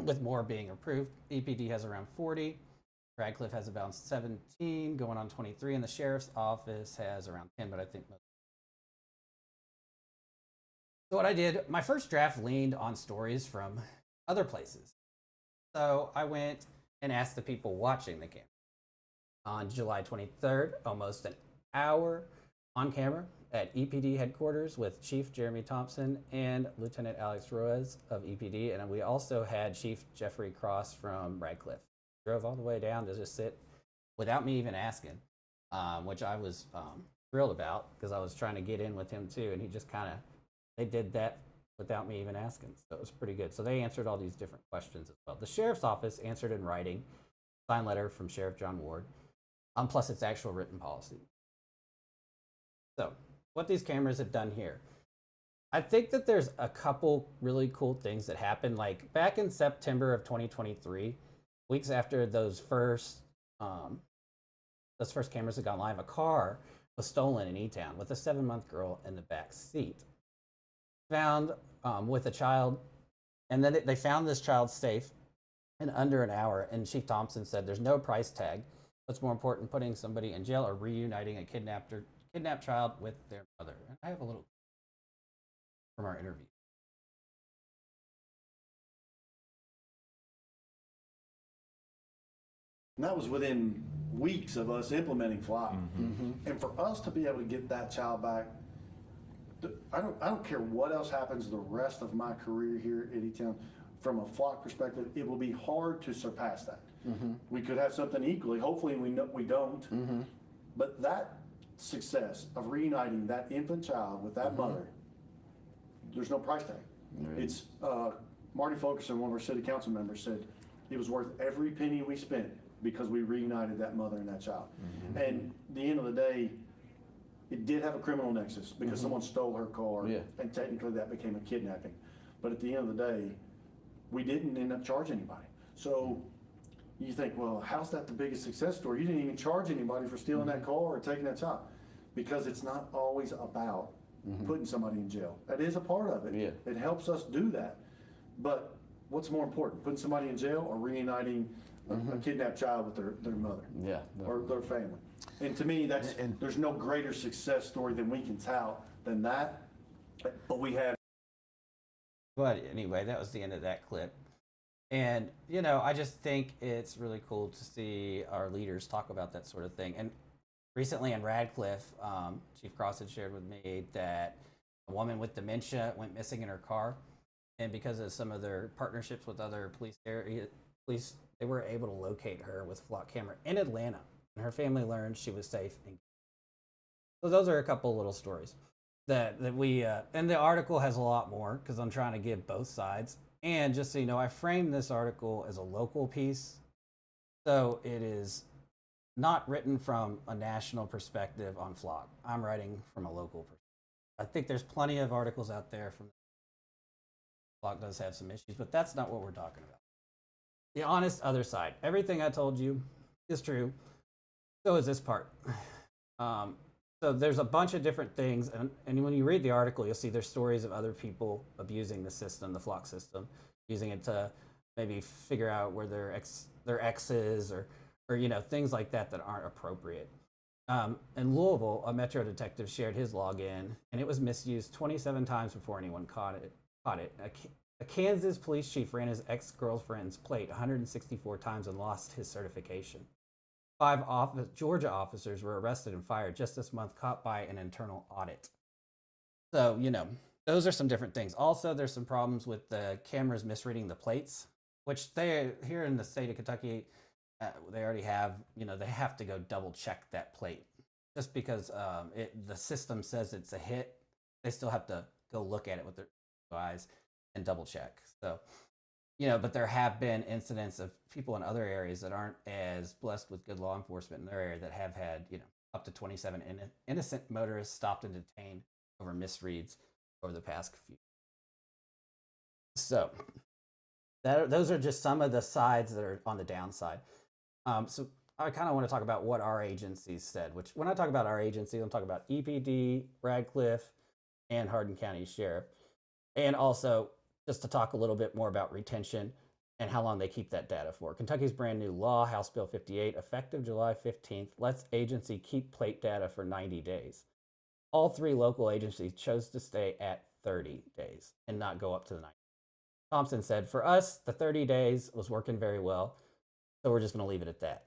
with more being approved. EPD has around 40. Radcliffe has about 17, going on 23, and the sheriff's office has around 10, but I think most. So what I did, my first draft leaned on stories from other places. So I went and asked the people watching the camera. On July 23rd, almost an hour on camera at EPD headquarters with Chief Jeremy Thompson and Lieutenant Alex Ruiz of EPD. And we also had Chief Jeffrey Cross from Radcliffe. Drove all the way down to just sit without me even asking, which I was thrilled about, because I was trying to get in with him too. And he just they did that without me even asking. So it was pretty good. So they answered all these different questions as well. The sheriff's office answered in writing, signed letter from Sheriff John Ward, plus its actual written policy. So what these cameras have done here, I think that there's a couple really cool things that happened. Like back in September of 2023, weeks after those first cameras had gone live, a car was stolen in E-Town with a 7-month girl in the back seat. Found with a child, and then they found this child safe in under an hour. And Chief Thompson said, "There's no price tag. What's more important, putting somebody in jail or reuniting a kidnapped child with their mother?" And I have a little from our interview. And that was within weeks of us implementing Flock. And for us to be able to get that child back, I don't care what else happens the rest of my career here at E-Town. From a Flock perspective, it will be hard to surpass that. We could have something equally. Hopefully, we don't. But that success of reuniting that infant child with that mother, there's no price tag. It's Marty Fulkerson, one of our city council members, said it was worth every penny we spent because we reunited that mother and that child. And at the end of the day, it did have a criminal nexus because someone stole her car, and technically that became a kidnapping. But at the end of the day, we didn't end up charging anybody. So you think, well, how's that the biggest success story? You didn't even charge anybody for stealing that car or taking that child. Because it's not always about putting somebody in jail. That is a part of it. It helps us do that. But what's more important, putting somebody in jail or reuniting a kidnapped child with their mother or their family? And to me, there's no greater success story than we can tout than that. But we have. But anyway, that was the end of that clip. And, I just think it's really cool to see our leaders talk about that sort of thing. And recently in Radcliffe, Chief Cross had shared with me that a woman with dementia went missing in her car. And because of some of their partnerships with other police, they were able to locate her with Flock camera in Atlanta. And her family learned she was safe. So those are a couple little stories that we, and the article has a lot more because I'm trying to give both sides. And just so you know, I framed this article as a local piece. So it is not written from a national perspective on Flock. I'm writing from a local perspective. I think there's plenty of articles out there from Flock does have some issues, but that's not what we're talking about. The honest other side. Everything I told you is true. So is this part. So there's a bunch of different things, and when you read the article, you'll see there's stories of other people abusing the system, the Flock system, using it to maybe figure out where their exes or things like that aren't appropriate. In Louisville, a Metro detective shared his login, and it was misused 27 times before anyone caught it. A Kansas police chief ran his ex-girlfriend's plate 164 times and lost his certification. 5 Georgia officers were arrested and fired just this month, caught by an internal audit. So, those are some different things. Also, there's some problems with the cameras misreading the plates, which they, here in the state of Kentucky, they already have, they have to go double check that plate. Just because the system says it's a hit, they still have to go look at it with their eyes and double check. So, but there have been incidents of people in other areas that aren't as blessed with good law enforcement in their area that have had, up to 27 innocent motorists stopped and detained over misreads over the past few. So those are just some of the sides that are on the downside. So I kind of want to talk about what our agencies said, which when I talk about our agencies, I'm talking about EPD, Radcliffe, and Hardin County Sheriff. And also just to talk a little bit more about retention and how long they keep that data for. Kentucky's brand new law, House Bill 58, effective July 15th, lets agency keep plate data for 90 days. All 3 local agencies chose to stay at 30 days and not go up to the 90. Thompson said, "For us, the 30 days was working very well, so we're just going to leave it at that.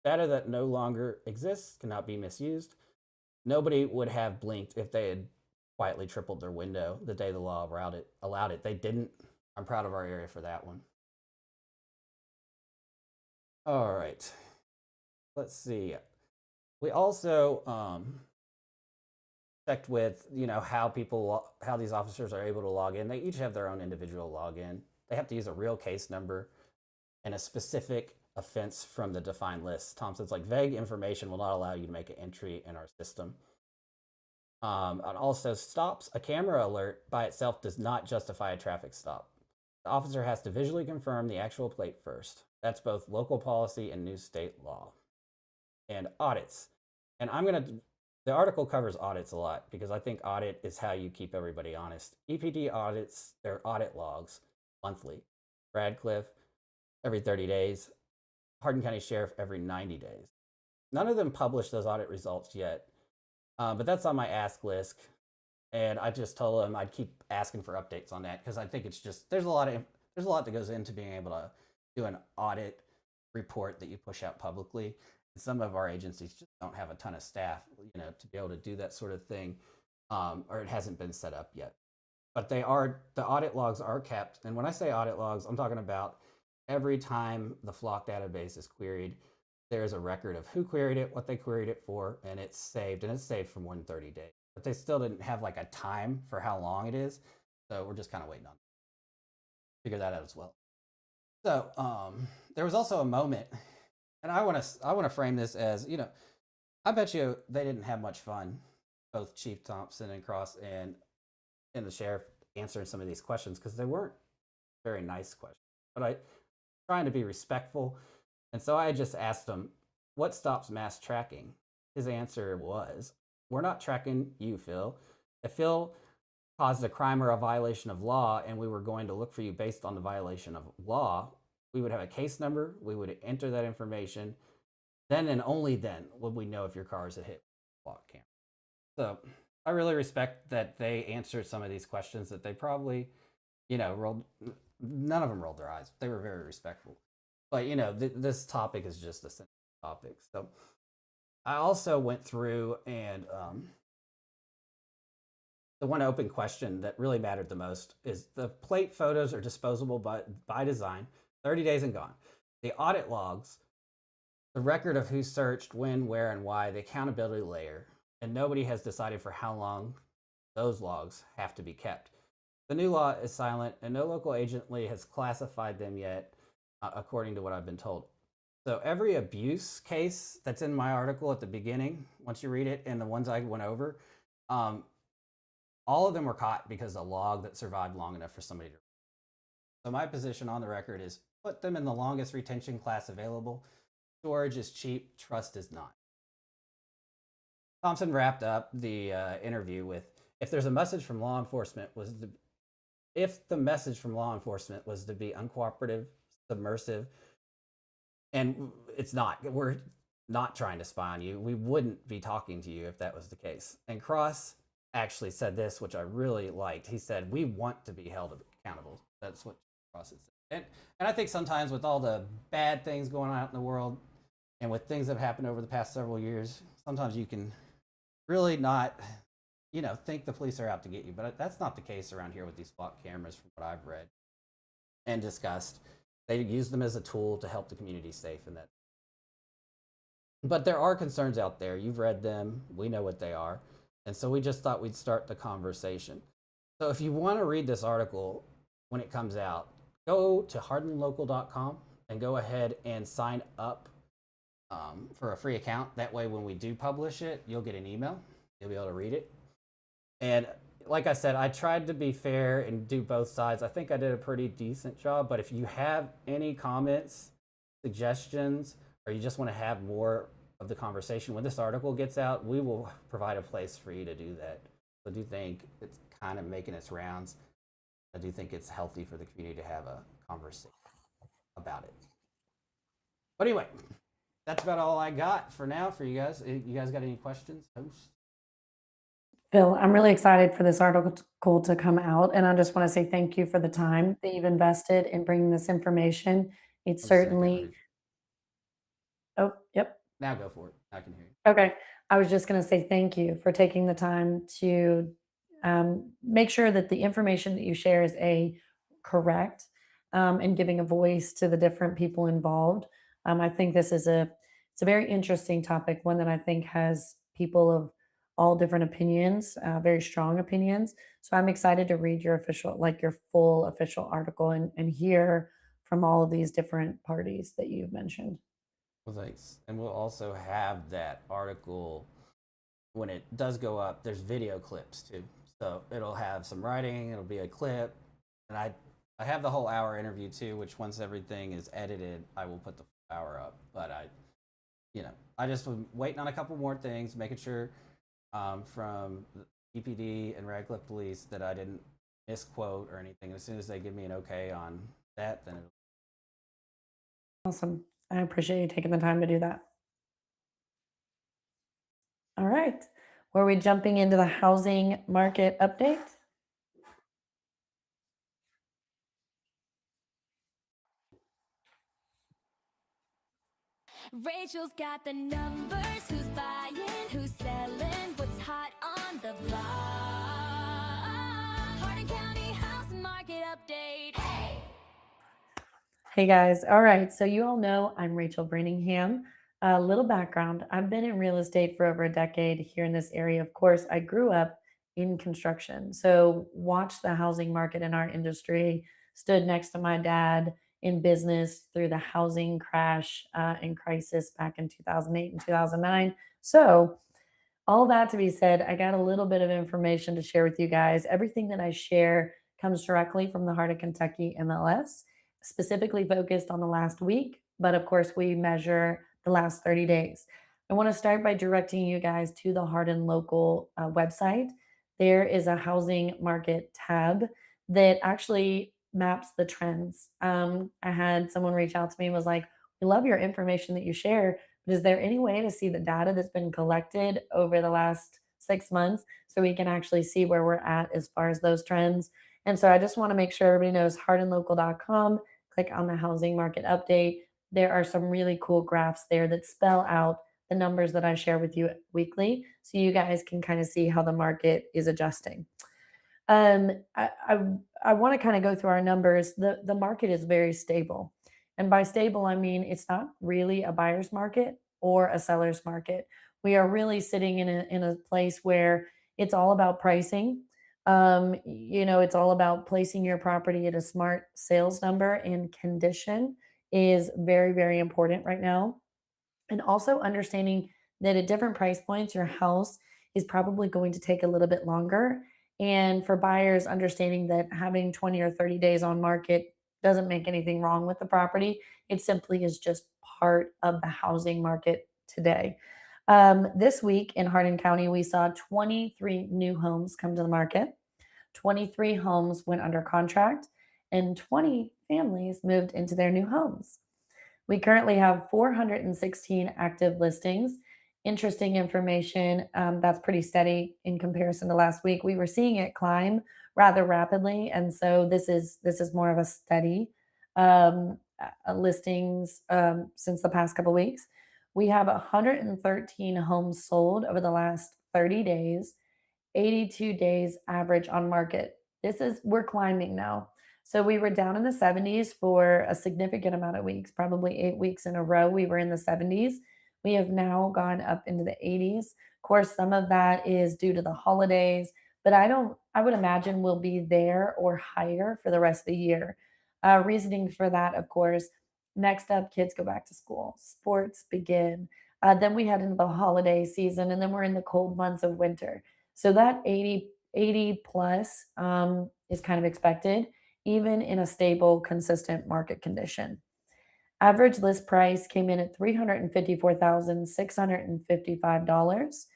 Data that no longer exists cannot be misused. Nobody would have blinked if they had quietly tripled their window the day the law allowed it. They didn't. I'm proud of our area for that one." All right. Let's see. We also checked with, how these officers are able to log in. They each have their own individual login. They have to use a real case number and a specific offense from the defined list. Thompson's like, vague information will not allow you to make an entry in our system. And also, stops, a camera alert by itself does not justify a traffic stop. The officer has to visually confirm the actual plate first. That's both local policy and new state law. And audits. And the article covers audits a lot because I think audit is how you keep everybody honest. EPD audits their audit logs monthly. Radcliffe every 30 days. Hardin County Sheriff every 90 days. None of them publish those audit results yet, but that's on my ask list. And I just told them I'd keep asking for updates on that because I think it's just there's a lot that goes into being able to do an audit report that you push out publicly. And some of our agencies just don't have a ton of staff, to be able to do that sort of thing, or it hasn't been set up yet. But the audit logs are kept, and when I say audit logs, I'm talking about every time the flock database is queried, there's a record of who queried it, what they queried it for, and it's saved from 130 days. But they still didn't have like a time for how long it is, so we're just kind of waiting on figure that out as well. So there was also a moment, and I want to frame this as, I bet you they didn't have much fun, both Chief Thompson and Cross and the sheriff answering some of these questions because they weren't very nice questions. But I trying to be respectful, and so I just asked him, "What stops mass tracking?" His answer was, "We're not tracking you, Phil. If Phil caused a crime or a violation of law and we were going to look for you based on the violation of law, we would have a case number, we would enter that information, then and only then would we know if your car is a hit block camera." So I really respect that they answered some of these questions that they probably, none of them rolled their eyes. They were very respectful. But, this topic is just a sensitive topic. So I also went through and the one open question that really mattered the most is the plate photos are disposable by design, 30 days and gone. The audit logs, the record of who searched, when, where, and why, the accountability layer, and nobody has decided for how long those logs have to be kept. The new law is silent, and no local agency has classified them yet, according to what I've been told. So every abuse case that's in my article at the beginning, once you read it, and the ones I went over, all of them were caught because a log that survived long enough for somebody to. So my position on the record is put them in the longest retention class available. Storage is cheap, trust is not. Thompson wrapped up the interview with, if the message from law enforcement was to be uncooperative, submersive, and it's not. We're not trying to spy on you. We wouldn't be talking to you if that was the case. And Cross actually said this, which I really liked. He said, "We want to be held accountable." That's what Cross had said. And I think sometimes with all the bad things going on out in the world and with things that have happened over the past several years, sometimes you can really not, think the police are out to get you. But that's not the case around here with these flock cameras from what I've read and discussed. They use them as a tool to help the community safe and that. But there are concerns out there. You've read them. We know what they are. And so we just thought we'd start the conversation. So if you want to read this article when it comes out, go to hardinlocal.com and go ahead and sign up for a free account. That way, when we do publish it, you'll get an email. You'll be able to read it. And like I said, I tried to be fair and do both sides. I think I did a pretty decent job. But if you have any comments, suggestions, or you just want to have more of the conversation when this article gets out, we will provide a place for you to do that. I do think it's kind of making its rounds. I do think it's healthy for the community to have a conversation about it. But anyway, that's about all I got for now for you guys. You guys got any questions, host? Phil, I'm really excited for this article to come out, and I just want to say thank you for the time that you've invested in bringing this information. It's certainly. Oh, yep. Now go for it. I can hear you. Okay. I was just going to say thank you for taking the time to make sure that the information that you share is correct, and giving a voice to the different people involved. I think this is it's a very interesting topic, one that I think has people of all different opinions, very strong opinions. So I'm excited to read your full official article and hear from all of these different parties that you've mentioned. Well, thanks. And we'll also have that article when it does go up, there's video clips too. So it'll have some writing, it'll be a clip, and I have the whole hour interview too, which once everything is edited, I will put the hour up. But I just was waiting on a couple more things, making sure from the EPD and Radcliffe Police that I didn't misquote or anything. As soon as they give me an okay on that, then it'll. Awesome. I appreciate you taking the time to do that. All right. Were we jumping into the housing market update? Rachel's got the numbers. Who's buying? Who's selling? What's hot on the block? Hardin County housing market update. Hey! Hey guys. All right. So you all know I'm Rachel Branningham. A little background. I've been in real estate for over a decade here in this area. Of course, I grew up in construction. So watched the housing market in our industry, stood next to my dad in business through the housing crash and crisis back in 2008 and 2009. So all that to be said, I got a little bit of information to share with you guys. Everything that I share comes directly from the Heart of Kentucky MLS, specifically focused on the last week, but of course, we measure the last 30 days. I want to start by directing you guys to the Hardin local website. There is a housing market tab that actually maps the trends. I had someone reach out to me and was like, "We love your information that you share, but is there any way to see the data that's been collected over the last 6 months so we can actually see where we're at as far as those trends?" And so I just want to make sure everybody knows hardinlocal.com, click on the housing market update. There are some really cool graphs there that spell out the numbers that I share with you weekly so you guys can kind of see how the market is adjusting. I want to kind of go through our numbers. The market is very stable. And by stable, I mean it's not really a buyer's market or a seller's market. We are really sitting in a place where it's all about pricing. It's all about placing your property at a smart sales number, and condition is very, very important right now. And also understanding that at different price points, your house is probably going to take a little bit longer. And for buyers, understanding that having 20 or 30 days on market doesn't make anything wrong with the property. It simply is just part of the housing market today. This week in Hardin County, we saw 23 new homes come to the market. 23 homes went under contract, and 20 families moved into their new homes. We currently have 416 active listings. Interesting information. That's pretty steady in comparison to last week. We were seeing it climb rather rapidly, and so this is more of a steady listings since the past couple weeks. We have 113 homes sold over the last 30 days. 82 days average on market. We're climbing now. So we were down in the 70s for a significant amount of weeks, probably 8 weeks in a row. We were in the 70s. We have now gone up into the 80s. Of course, some of that is due to the holidays, but I would imagine we'll be there or higher for the rest of the year. Reasoning for that, of course, next up, kids go back to school, sports begin. Then we head into the holiday season, and then we're in the cold months of winter. So that 80 plus is kind of expected, even in a stable, consistent market condition. Average list price came in at $354,655.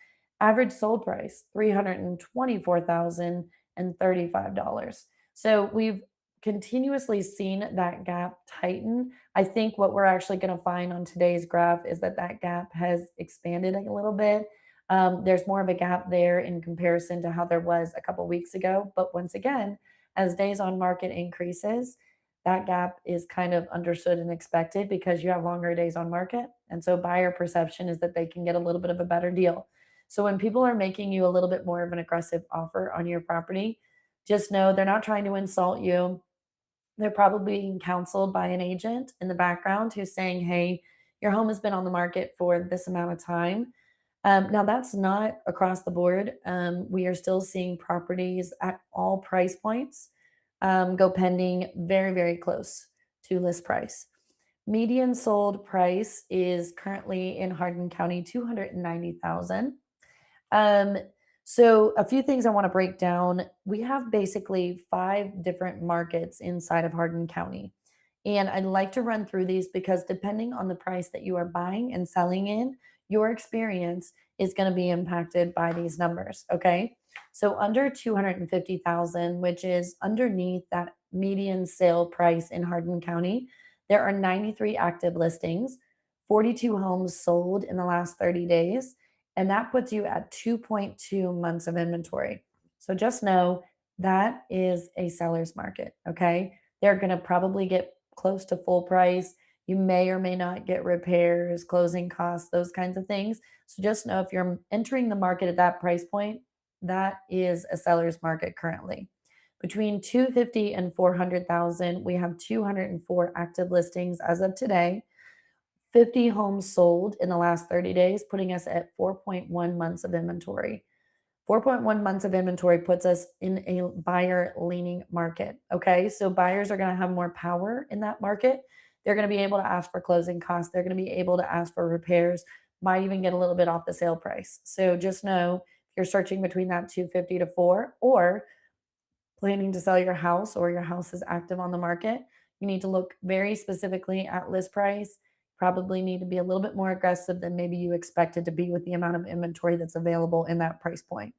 Average sold price, $324,035. So we've continuously seen that gap tighten. I think what we're actually going to find on today's graph is that gap has expanded a little bit. There's more of a gap there in comparison to how there was a couple weeks ago. But once again, as days on market increases, that gap is kind of understood and expected because you have longer days on market. And so buyer perception is that they can get a little bit of a better deal. So when people are making you a little bit more of an aggressive offer on your property, just know they're not trying to insult you. They're probably being counseled by an agent in the background who's saying, "Hey, your home has been on the market for this amount of time." Now, that's not across the board. We are still seeing properties at all price points go pending very, very close to list price. Median sold price is currently in Hardin County 290,000. Um, so a few things I want to break down. We have basically 5 different markets inside of Hardin County. And I'd like to run through these because depending on the price that you are buying and selling in, your experience is going to be impacted by these numbers. Okay. So under 250,000, which is underneath that median sale price in Hardin County, there are 93 active listings, 42 homes sold in the last 30 days, and that puts you at 2.2 months of inventory. So just know that is a seller's market. Okay. They're going to probably get close to full price. You may or may not get repairs, closing costs, those kinds of things. So just know if you're entering the market at that price point, that is a seller's market currently. Between 250 and 400,000, we have 204 active listings as of today. 50 homes sold in the last 30 days, putting us at 4.1 months of inventory. 4.1 months of inventory puts us in a buyer leaning market. Okay. So buyers are going to have more power in that market. They're going to be able to ask for closing costs. They're going to be able to ask for repairs, might even get a little bit off the sale price. So just know if you're searching between that 250 to 4 or planning to sell your house or your house is active on the market, you need to look very specifically at list price. Probably need to be a little bit more aggressive than maybe you expected to be with the amount of inventory that's available in that price point.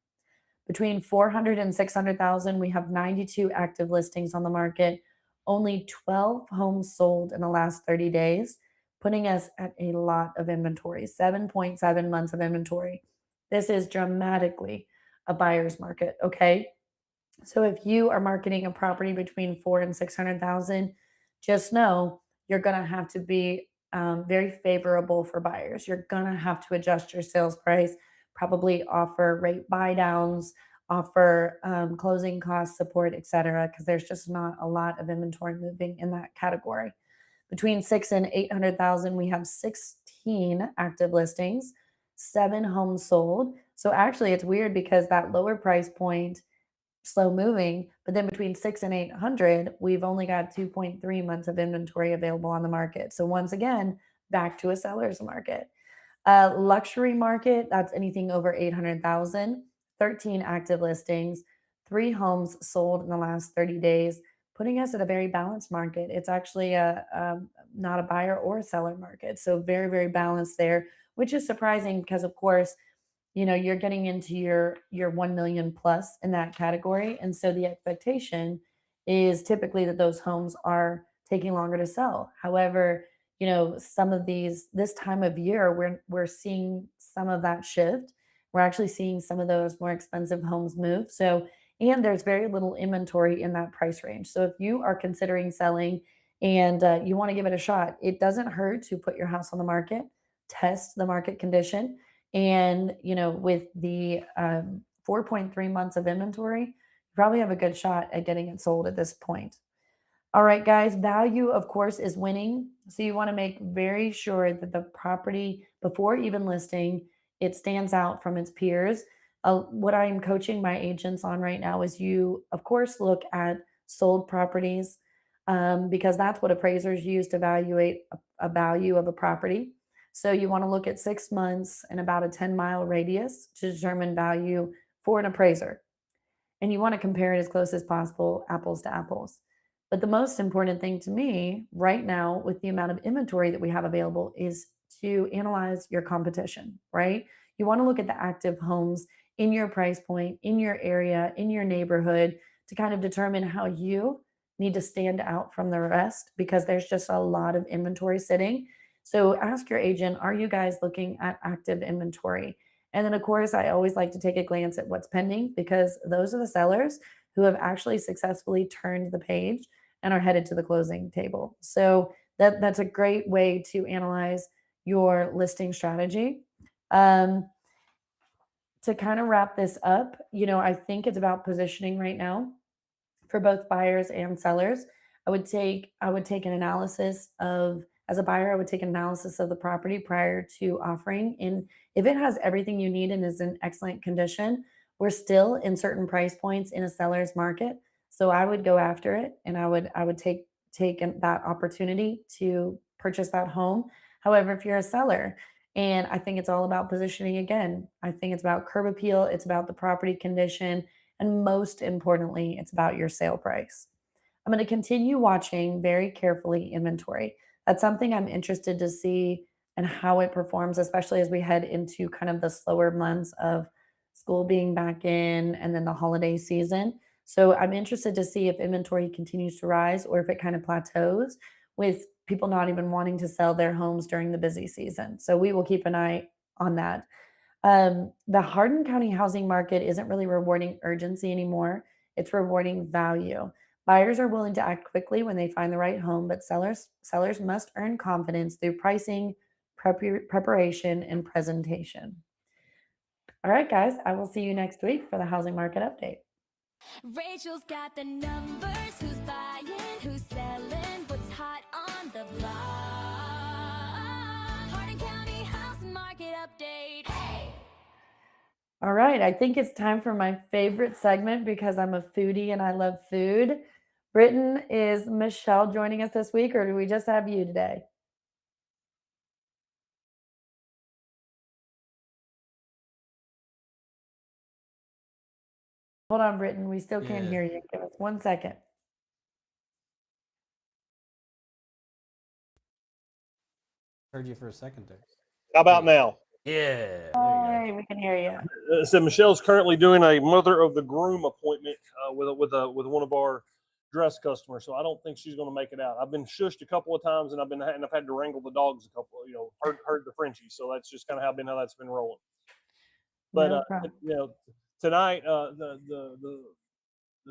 Between 400 and 600,000, we have 92 active listings on the market, only 12 homes sold in the last 30 days, putting us at a lot of inventory, 7.7 months of inventory. This is dramatically a buyer's market, okay? So if you are marketing a property between 4 and 600,000, just know you're going to have to be very favorable for buyers. You're going to have to adjust your sales price, probably offer rate buy downs, offer closing cost support, etc., because there's just not a lot of inventory moving in that category. Between 6 and 800,000, we have 16 active listings, 7 homes sold. So actually, it's weird because that lower price point slow moving, but then between 6 and 800, we've only got 2.3 months of inventory available on the market. So once again, back to a seller's market. Luxury market, that's anything over 800,000, 13 active listings, 3 homes sold in the last 30 days, putting us at a very balanced market. It's actually not a buyer or a seller market. So very, very balanced there, which is surprising because of course, you're getting into your 1 million plus in that category, and so the expectation is typically that those homes are taking longer to sell. However, some of these this time of year we're seeing some of that shift. We're actually seeing some of those more expensive homes move. So, and there's very little inventory in that price range. So if you are considering selling and you want to give it a shot, it doesn't hurt to put your house on the market, test the market condition, and, with the 4.3 months of inventory, you probably have a good shot at getting it sold at this point. All right, guys, value, of course, is winning. So you want to make very sure that the property, before even listing, it stands out from its peers. What I'm coaching my agents on right now is you, of course, look at sold properties because that's what appraisers use to evaluate a value of a property. So you want to look at 6 months and about a 10-mile radius to determine value for an appraiser. And you want to compare it as close as possible, apples to apples. But the most important thing to me right now, with the amount of inventory that we have available, is to analyze your competition, right? You want to look at the active homes in your price point, in your area, in your neighborhood to kind of determine how you need to stand out from the rest because there's just a lot of inventory sitting. So ask your agent, are you guys looking at active inventory? And then, of course, I always like to take a glance at what's pending because those are the sellers who have actually successfully turned the page and are headed to the closing table. So that's a great way to analyze your listing strategy. To kind of wrap this up, I think it's about positioning right now for both buyers and sellers. I would take an analysis of as a buyer, I would take an analysis of the property prior to offering. And if it has everything you need and is in excellent condition, we're still in certain price points in a seller's market. So I would go after it and I would take that opportunity to purchase that home. However, if you're a seller And I think it's all about positioning again. I think it's about curb appeal, it's about the property condition, and most importantly, it's about your sale price. I'm going to continue watching very carefully inventory. That's something I'm interested to see and how it performs, especially as we head into kind of the slower months of school being back in and then the holiday season. So I'm interested to see if inventory continues to rise or if it kind of plateaus with people not even wanting to sell their homes during the busy season. So we will keep an eye on that. The Hardin County housing market isn't really rewarding urgency anymore. It's rewarding value. Buyers are willing to act quickly when they find the right home, but sellers must earn confidence through pricing, preparation, and presentation. All right, guys, I will see you next week for the housing market update. Rachel's got the numbers. Who's buying? Who's selling? What's hot on the block? Hardin County housing market update. Hey! All right, I think it's time for my favorite segment because I'm a foodie and I love food. Britton, is Michelle joining us this week, or do we just have you today? Hold on, Britton. We still can't Yeah. hear you. Give us 1 second. Heard you for a second there. How about now? Yeah, there you Hey, we can hear you. So Michelle's currently doing a mother of the groom appointment with one of our dress customers. So I don't think she's going to make it out. I've been shushed a couple of times, and I've had to wrangle the dogs a couple. Herd the Frenchies. So that's just kind of how that's been rolling. But No problem. tonight the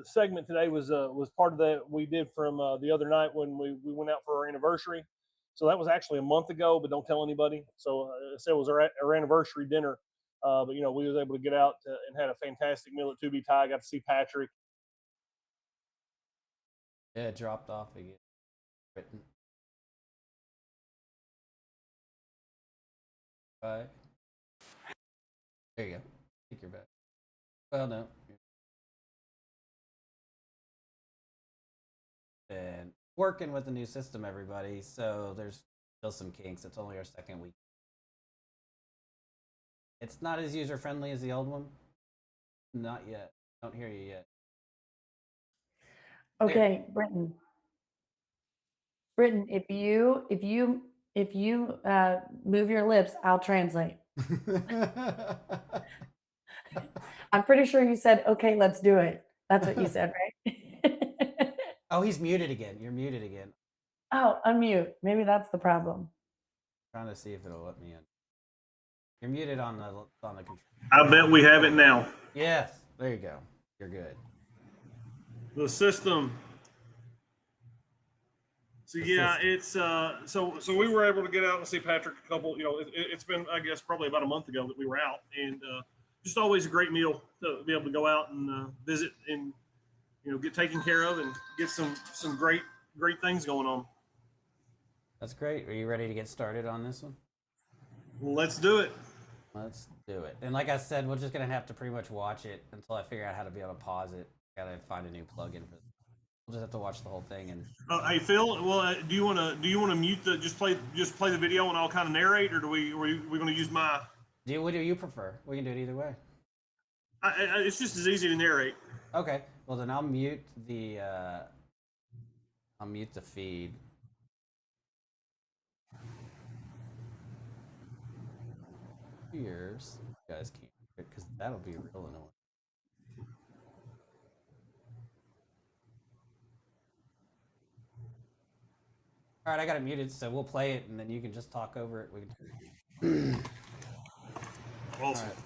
segment today was part of that we did from the other night when we went out for our anniversary. So that was actually a month ago, but don't tell anybody. So it was our anniversary dinner. But we was able to get out and had a fantastic meal at 2B Thai. Got to see Patrick. Yeah, it dropped off again. Written. Bye. There you go. I think you're back. Well, no. And working with the new system, everybody. So there's still some kinks. It's only our second week. It's not as user friendly as the old one. Not yet. Don't hear you yet. Okay, Britton. Britton, if you move your lips, I'll translate. I'm pretty sure you said, "Okay, let's do it." That's what you said, right? Oh, he's muted again. You're muted again. Oh, unmute. Maybe that's the problem. Trying to see if it'll let me in. You're muted on the control. I bet we have it now. Yes, there you go. You're good. The system. So it's so we were able to get out and see Patrick a couple. It's been, I guess, probably about a month ago that we were out, and just always a great meal to be able to go out and visit and get taken care of and get some great things going on. That's great. Are you ready to get started on this one? Let's do it. Let's do it. And like I said, we're just gonna have to pretty much watch it until I figure out how to be able to pause it. Gotta find a new plugin for this. We'll just have to watch the whole thing. And hey Phil, well, do you want to mute just play the video and I'll kind of narrate, or are we going to use my? what do you prefer? We can do it either way. It's just as easy to narrate. Okay. Well, then I'll mute the feed. Here's you guys can't hear it because that'll be real annoying. All right, I got it muted, so we'll play it, and then you can just talk over it. We can. Awesome. Right.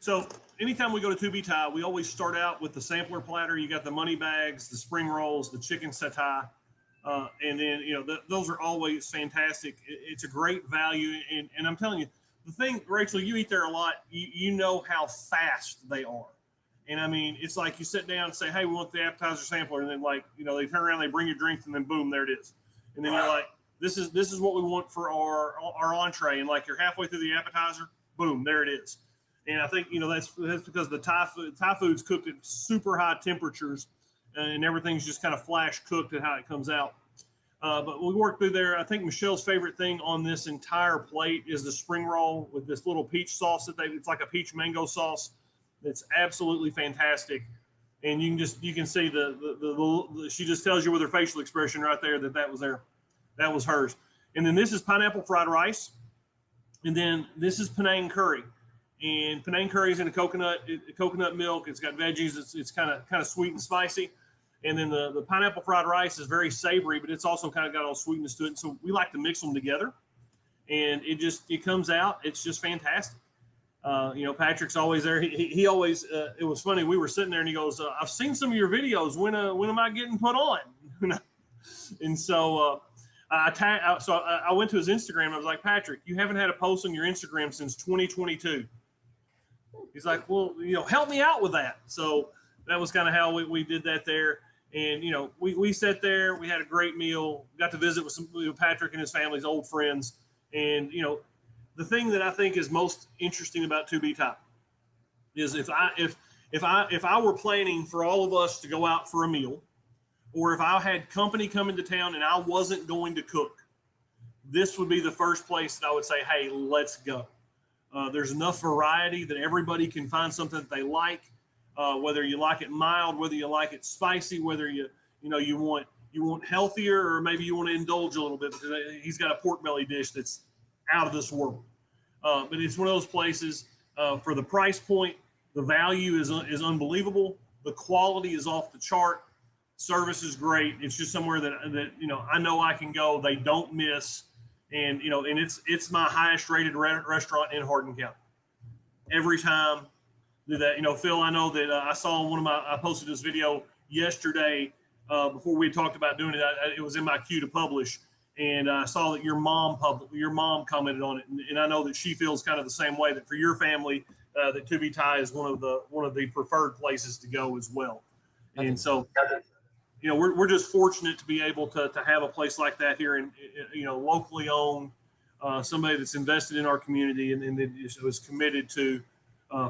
So anytime we go to 2B Thai, we always start out with the sampler platter. You got the money bags, the spring rolls, the chicken satay, and then those are always fantastic. It's a great value, and I'm telling you, the thing, Rachel, you eat there a lot. You know how fast they are. And I mean, it's like you sit down and say, "Hey, we want the appetizer sampler," and then they turn around, they bring your drinks, and then boom, there it is. And then you're like, "This is what we want for our entree." And you're halfway through the appetizer, boom, there it is. And I think that's because the Thai food's cooked at super high temperatures, and everything's just kind of flash cooked at how it comes out. But we worked through there. I think Michelle's favorite thing on this entire plate is the spring roll with this little peach sauce it's like a peach mango sauce. It's absolutely fantastic. And you can see she just tells you with her facial expression right there that was there. That was hers. And then this is pineapple fried rice. And then this is Penang curry. And Penang curry is in a coconut milk. It's got veggies. It's kind of sweet and spicy. And then the pineapple fried rice is very savory, but it's also kind of got all sweetness to it. So we like to mix them together, and it comes out. It's just fantastic. Patrick's always there. He always. It was funny. We were sitting there, and he goes, "I've seen some of your videos. When am I getting put on?" And so I went to his Instagram. And I was like, Patrick, you haven't had a post on your Instagram since 2022. He's like, well, help me out with that. So that was kind of how we did that there. And, we sat there, we had a great meal, got to visit with Patrick and his family's old friends. And, the thing that I think is most interesting about 2B Top is if I were planning for all of us to go out for a meal, or if I had company come into town and I wasn't going to cook, this would be the first place that I would say, hey, let's go. There's enough variety that everybody can find something that they like. Whether you like it mild, whether you like it spicy, whether you want healthier, or maybe you want to indulge a little bit, because he's got a pork belly dish that's out of this world. But it's one of those places for the price point, the value is unbelievable. The quality is off the chart. Service is great. It's just somewhere that I know I can go. They don't miss, and it's my highest rated restaurant in Hardin County. Every time. Do that, Phil. I know that I saw I posted this video yesterday before we talked about doing it. It was in my queue to publish, and I saw that your mom commented on it, and I know that she feels kind of the same way. That for your family, that 2B Thai is one of the preferred places to go as well. And so, we're just fortunate to be able to have a place like that here, and locally owned, somebody that's invested in our community and that is committed to.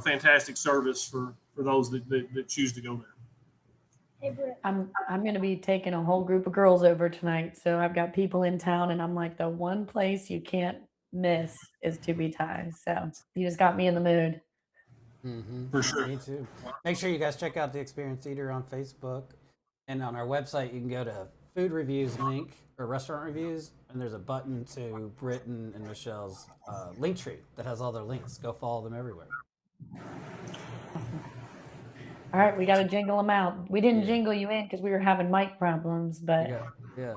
Fantastic service for those that choose to go there. Hey, Britt. I'm going to be taking a whole group of girls over tonight, so I've got people in town, and I'm like, the one place you can't miss is 2B Thai. So you just got me in the mood. Mm-hmm. For sure. Me too. Make sure you guys check out the Experienced Eater on Facebook, and on our website you can go to food reviews link or restaurant reviews, and there's a button to Britton and Michelle's link tree that has all their links. Go follow them everywhere. Awesome. All right, we got to jingle them out. We didn't jingle you in because we were having mic problems, but yeah.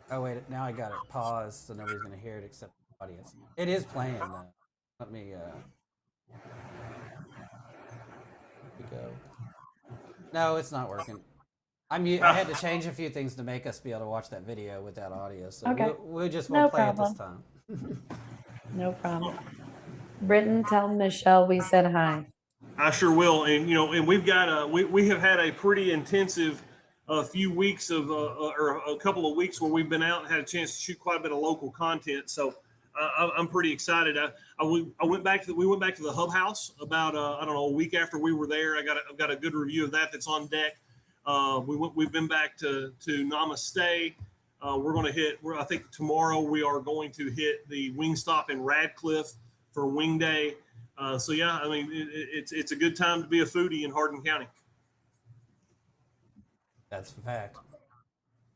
Oh wait, now I got it paused, so nobody's gonna hear it except the audience. It is playing though. Let me. We go. No, it's not working. I had to change a few things to make us be able to watch that video without audio, so okay. we just won't play it this time. No problem. Britton, tell Michelle we said hi. I sure will, and and we've got we have had a pretty intensive few weeks of or a couple of weeks where we've been out and had a chance to shoot quite a bit of local content. So I'm pretty excited. We went back to the Hub House about I don't know, a week after we were there. I've got a good review of that that's on deck. We've been back to Namaste. We're going to hit. I think tomorrow we are going to hit the Wingstop in Radcliffe for Wing Day. So yeah, I mean it's a good time to be a foodie in Hardin County. That's a fact.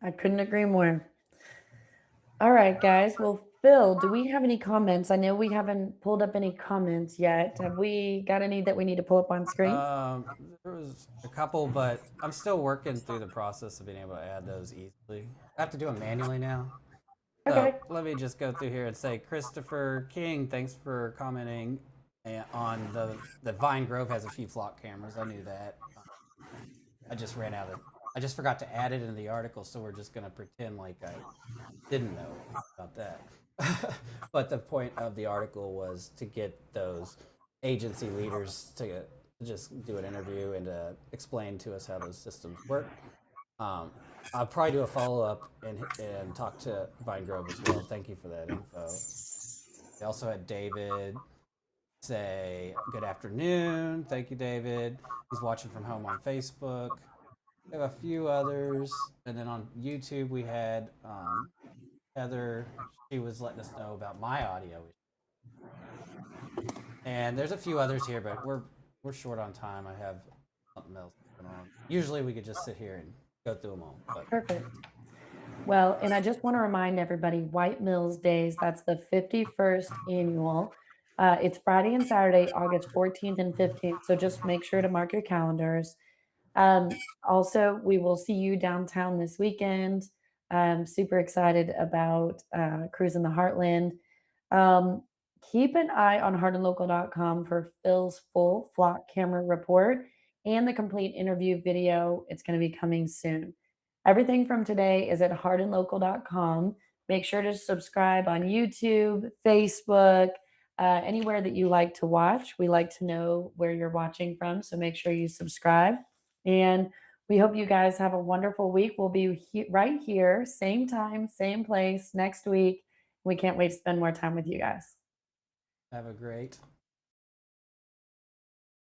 I couldn't agree more. All right, guys. Well, Phil, do we have any comments? I know we haven't pulled up any comments yet. Have we got any that we need to pull up on screen? There was a couple, but I'm still working through the process of being able to add those easily. I have to do them manually now. Okay. So let me just go through here and say, Christopher King, thanks for commenting on the Vine Grove has a few flock cameras. I knew that. I just forgot to add it in the article, so we're just gonna pretend like I didn't know about that. But the point of the article was to get those agency leaders to just do an interview and explain to us how those systems work. I'll probably do a follow-up and talk to Vine Grove as well. Thank you for that info. We also had David say good afternoon. Thank you, David. He's watching from home on Facebook. We have a few others, and then on YouTube we had Heather. She was letting us know about my audio, and there's a few others here, but we're short on time. I have something else going on. Usually we could just sit here and go through them all, but Perfect. Well, and I just want to remind everybody White Mills Days, that's the 51st annual. It's Friday and Saturday, August 14th and 15th. So just make sure to mark your calendars. Also, we will see you downtown this weekend. I'm super excited about cruising the Heartland. Um, Keep an eye on hardinlocal.com for Phil's full flock camera report and the complete interview video. It's going to be coming soon. Everything from today is at hardinlocal.com. Make sure to subscribe on YouTube, Facebook, anywhere that you like to watch. We like to know where you're watching from, so make sure you subscribe. And we hope you guys have a wonderful week. We'll be right here, same time, same place next week. We can't wait to spend more time with you guys. have a great